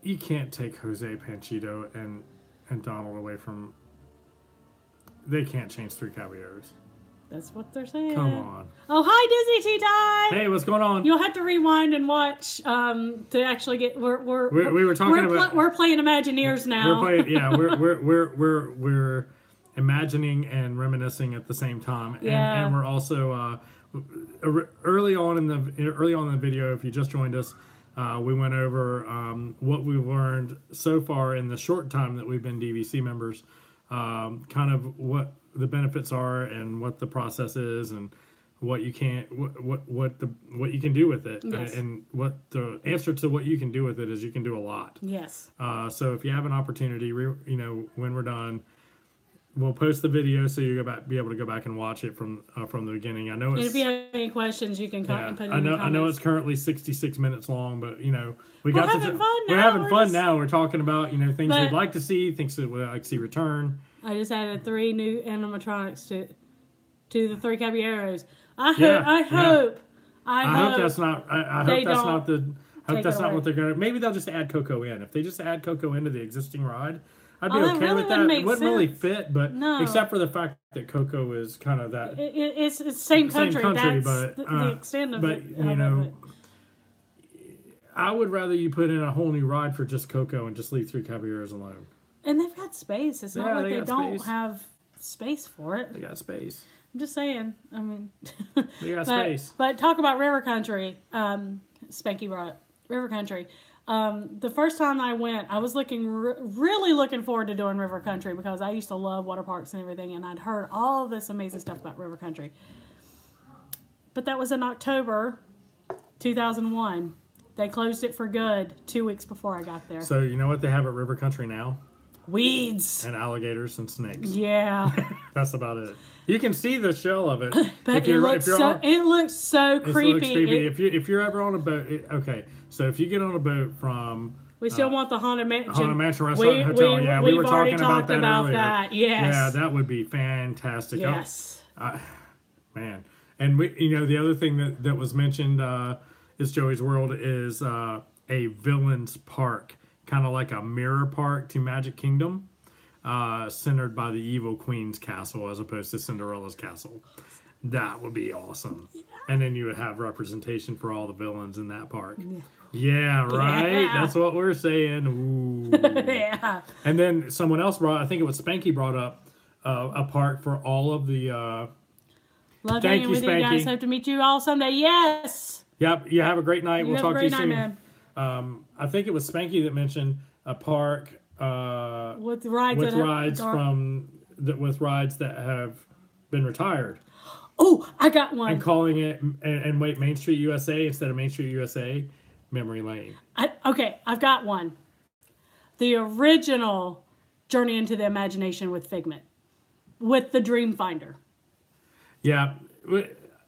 B: you can't take Jose Panchito and Donald away from. They can't change Three Caballeros.
A: That's what they're saying.
B: Come on.
A: Oh, hi, Disney Tea Time!
B: Hey, what's going on?
A: You'll have to rewind and watch to actually get.
B: We were talking about.
A: We're playing Imagineers now.
B: We're playing. Yeah, we're imagining and reminiscing at the same time, and we're also early on in the video. If you just joined us, we went over what we've learned so far in the short time that we've been DVC members, kind of what the benefits are and what the process is and what you can't what you can do with it.
A: Yes.
B: And what the answer to what you can do with it is you can do a lot.
A: Yes.
B: So if you have an opportunity, when we're done, we'll post the video so you be able to go back and watch it from the beginning. I know it's.
A: And if you have any questions, you can come and put it in the comments.
B: I know it's currently 66 minutes long, but we're
A: having fun now.
B: We're having fun
A: just-
B: now. We're talking about things
A: But-
B: we'd like to see, things that we'd like to see return.
A: I just added 3 new animatronics to the Three Caballeros. I
B: Yeah,
A: hope
B: that's not. I
A: they
B: hope that's
A: don't
B: not the. I hope
A: take
B: that's
A: it
B: not
A: away.
B: what they're going to. Maybe they'll just add Coco in. If they just add Coco into the existing ride, I'd be
A: Oh, that
B: okay
A: really
B: with that.
A: wouldn't
B: It
A: make
B: wouldn't really
A: sense.
B: fit, but
A: No.
B: except for the fact that Coco is kind of that.
A: it's the same country. That's
B: but
A: the extent of
B: but
A: it. I love it.
B: I would rather you put in a whole new ride for just Coco and just leave Three Caballeros alone.
A: And they've got space. It's
B: Yeah,
A: not like
B: they
A: they
B: got
A: don't
B: space.
A: have space for it.
B: They got space.
A: I'm just saying. I mean,
B: They got space.
A: But talk about River Country. Spanky brought up River Country. The first time I went, I was really looking forward to doing River Country because I used to love water parks and everything, and I'd heard all this amazing stuff about River Country. But that was in October 2001. They closed it for good 2 weeks before I got there.
B: So you know what they have at River Country now?
A: Weeds.
B: And alligators and snakes.
A: Yeah.
B: That's about it. You can see the shell of it.
A: But it looks so creepy.
B: If you're ever on a boat, okay. So if you get on a boat from
A: We still want the Haunted Mansion.
B: Haunted Mansion Restaurant and Hotel, we were
A: already
B: talking about
A: talked
B: that
A: about
B: earlier.
A: that. Yes.
B: Yeah, that would be fantastic.
A: Yes.
B: Man, and the other thing that was mentioned is Joey's World is a villains park, kind of like a mirror park to Magic Kingdom, centered by the evil queen's castle as opposed to Cinderella's castle. That would be awesome. And then you would have representation for all the villains in that park. Yeah, right?
A: Yeah.
B: That's what we're saying. Ooh.
A: Yeah.
B: And then someone else I think it was Spanky brought up a park for all of the...
A: Love
B: Thank
A: hanging
B: you,
A: with you guys.
B: Spanky.
A: Hope to meet you all someday. Yes.
B: Yep, you have a great night.
A: You
B: We'll
A: have a
B: talk to you
A: great
B: soon.
A: night, man.
B: I think it was Spanky that mentioned a park
A: with rides
B: with
A: that have
B: rides with rides that have been retired.
A: Oh, I got one.
B: And calling it and wait, Main Street USA instead of Main Street USA, Memory Lane.
A: I've got one. The original Journey into the Imagination with Figment, with the Dream Finder.
B: Yeah,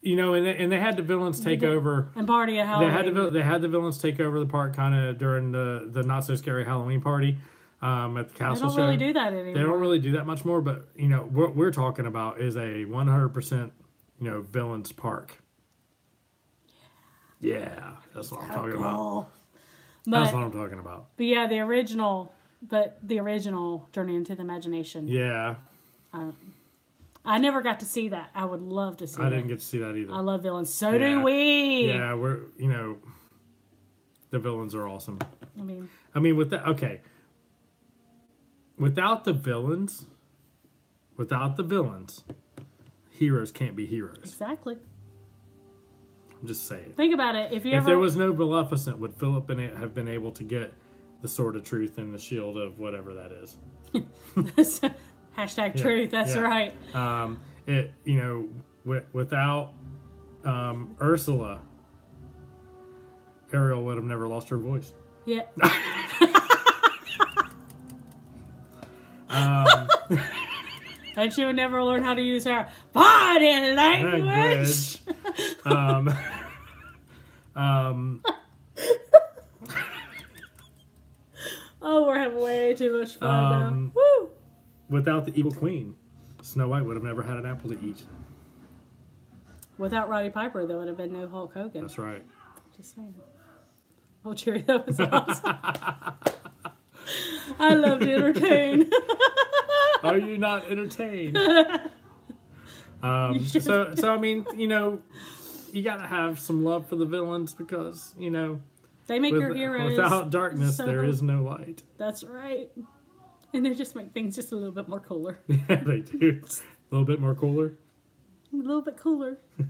B: you know, and they had the villains take over
A: and party at Halloween.
B: They had the villains take over the park kind of during the not so scary Halloween party at the castle show.
A: They don't really do that anymore.
B: They don't really do that much more, but you know what we're talking about is a 100% villains park. Yeah, that's what I'm talking about. That's what I'm talking about.
A: But yeah, the original Journey into the Imagination.
B: Yeah.
A: I never got to see that. I would love to see that.
B: I didn't get to see that either.
A: I love villains. So do we.
B: Yeah, the villains are awesome.
A: I mean,
B: without the villains, heroes can't be heroes.
A: Exactly.
B: I'm just saying.
A: Think about it. If
B: there was no Maleficent, would Philip have been able to get the Sword of Truth and the Shield of whatever that is?
A: Hashtag truth. That's right.
B: Without Ursula, Ariel would have never lost her voice.
A: Yeah. And she would never learn how to use her body language. Oh, we're having way too much fun now. Woo!
B: Without the evil queen, Snow White would have never had an apple to eat.
A: Without Roddy Piper, there would have been no Hulk Hogan.
B: That's right.
A: Just saying. Oh, Jerry, that was awesome. I love to entertain.
B: Are you not entertained? So I mean, you gotta have some love for the villains because
A: they make your heroes.
B: Without darkness, there is no light.
A: That's right. And they just make things just a little bit more cooler.
B: Yeah, they do. A little bit more cooler.
A: A little bit cooler.
B: A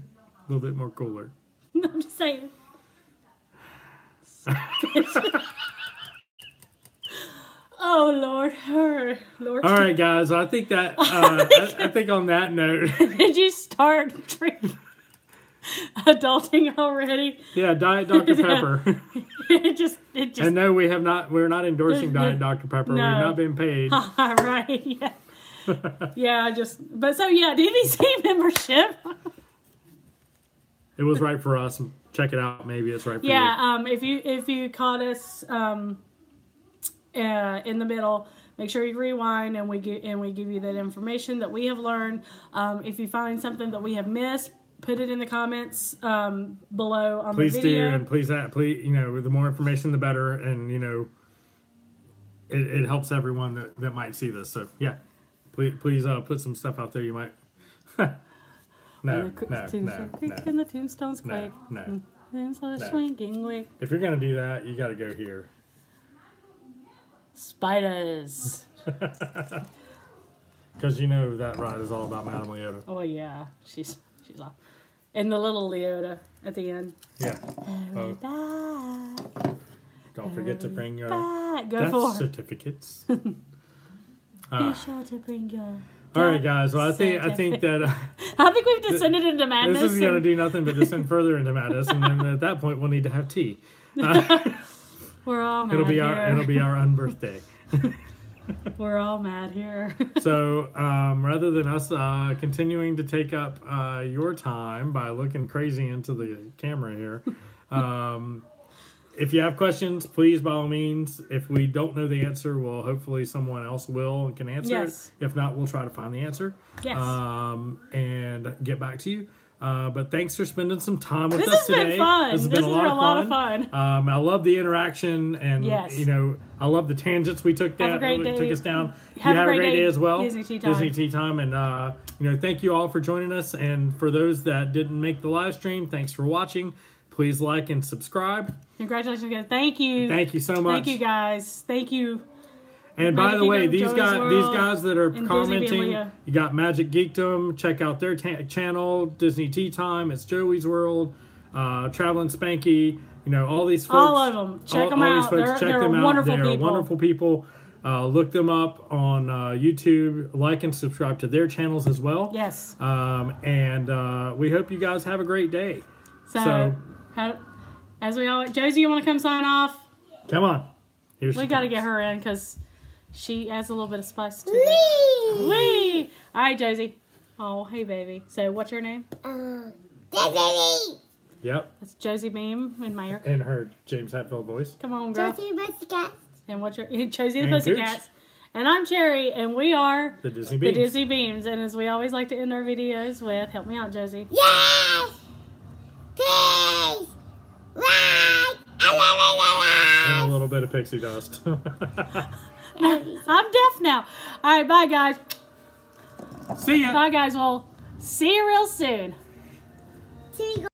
B: little bit more cooler.
A: No, I'm just saying. Oh, Lord.
B: All right, guys. I think that I think on that note,
A: did you start adulting already?
B: Yeah, Diet Dr. Pepper.
A: It just.
B: And no, we're not endorsing Diet Dr. Pepper.
A: No.
B: We've not been paid.
A: Right. Yeah. DVC membership.
B: It was right for us. Check it out. Maybe it's right for you.
A: Yeah. If you caught us in the middle, make sure you rewind and we give you that information that we have learned. If you find something that we have missed, put it in the comments below on the video. Please do,
B: and please, the more information, the better, and it helps everyone that might see this. So yeah, please put some stuff out there. You might. No.
A: And the tombstones quick.
B: No.
A: Swinging wick.
B: If you're gonna do that, you got to go here.
A: Spiders.
B: Because that ride is all about Madame Leota.
A: Oh yeah, she's off. And the little Leota at the end.
B: Yeah. Don't forget to bring your death certificates.
A: Be sure to bring your.
B: All right, guys. Well, I think that
A: I think we've descended into madness.
B: This is going to do nothing but descend further into madness, and then at that point, we'll need to have tea.
A: We're all mad
B: It'll be
A: here.
B: our unbirthday.
A: We're all mad here.
B: So rather than us continuing to take up your time by looking crazy into the camera here, if you have questions, please, by all means. If we don't know the answer, well, hopefully someone else will and can answer it. If not, we'll try to find the answer.
A: Yes.
B: And get back to you. But thanks for spending some time with us today.
A: Been fun.
B: This has been a lot of fun. I love the interaction, and I love the tangents we took down. Took us down.
A: Have
B: a great day as well.
A: Disney Tea
B: Time, and thank you all for joining us. And for those that didn't make the live stream, thanks for watching. Please like and subscribe.
A: Congratulations again. Thank you.
B: Thank you so much.
A: Thank you, guys. Thank you.
B: And by the way, these guys that are commenting, you got Magic Geekdom. Check out their channel, Disney Tea Time. It's Joey's World, Traveling Spanky. All these folks.
A: All of them. Check them out. They're wonderful people.
B: Wonderful people. Look them up on YouTube. Like and subscribe to their channels as well.
A: Yes.
B: And we hope you guys have a great day.
A: So as we all, Josie, you want to come sign off?
B: Come on.
A: We got to get her in because she adds a little bit of spice to it. Wee! All right, Josie. Oh, hey, baby. So, what's your name?
C: Josie.
B: Yep.
A: That's Josie Beam in Mayer.
B: And her James Hatfield voice.
A: Come on, girl.
C: Josie Pussycat.
A: And what's your Josie the
B: And
A: Pussycats? And I'm Cherry, and we are
B: The Disney Beams.
A: The Disney Beams. And as we always like to end our videos with, help me out, Josie.
C: Yes. Peace. Right.
B: And a little bit of pixie dust.
A: I'm deaf now. All right, bye, guys.
B: See ya.
A: Bye, guys. We'll see you real soon.
C: Here we go.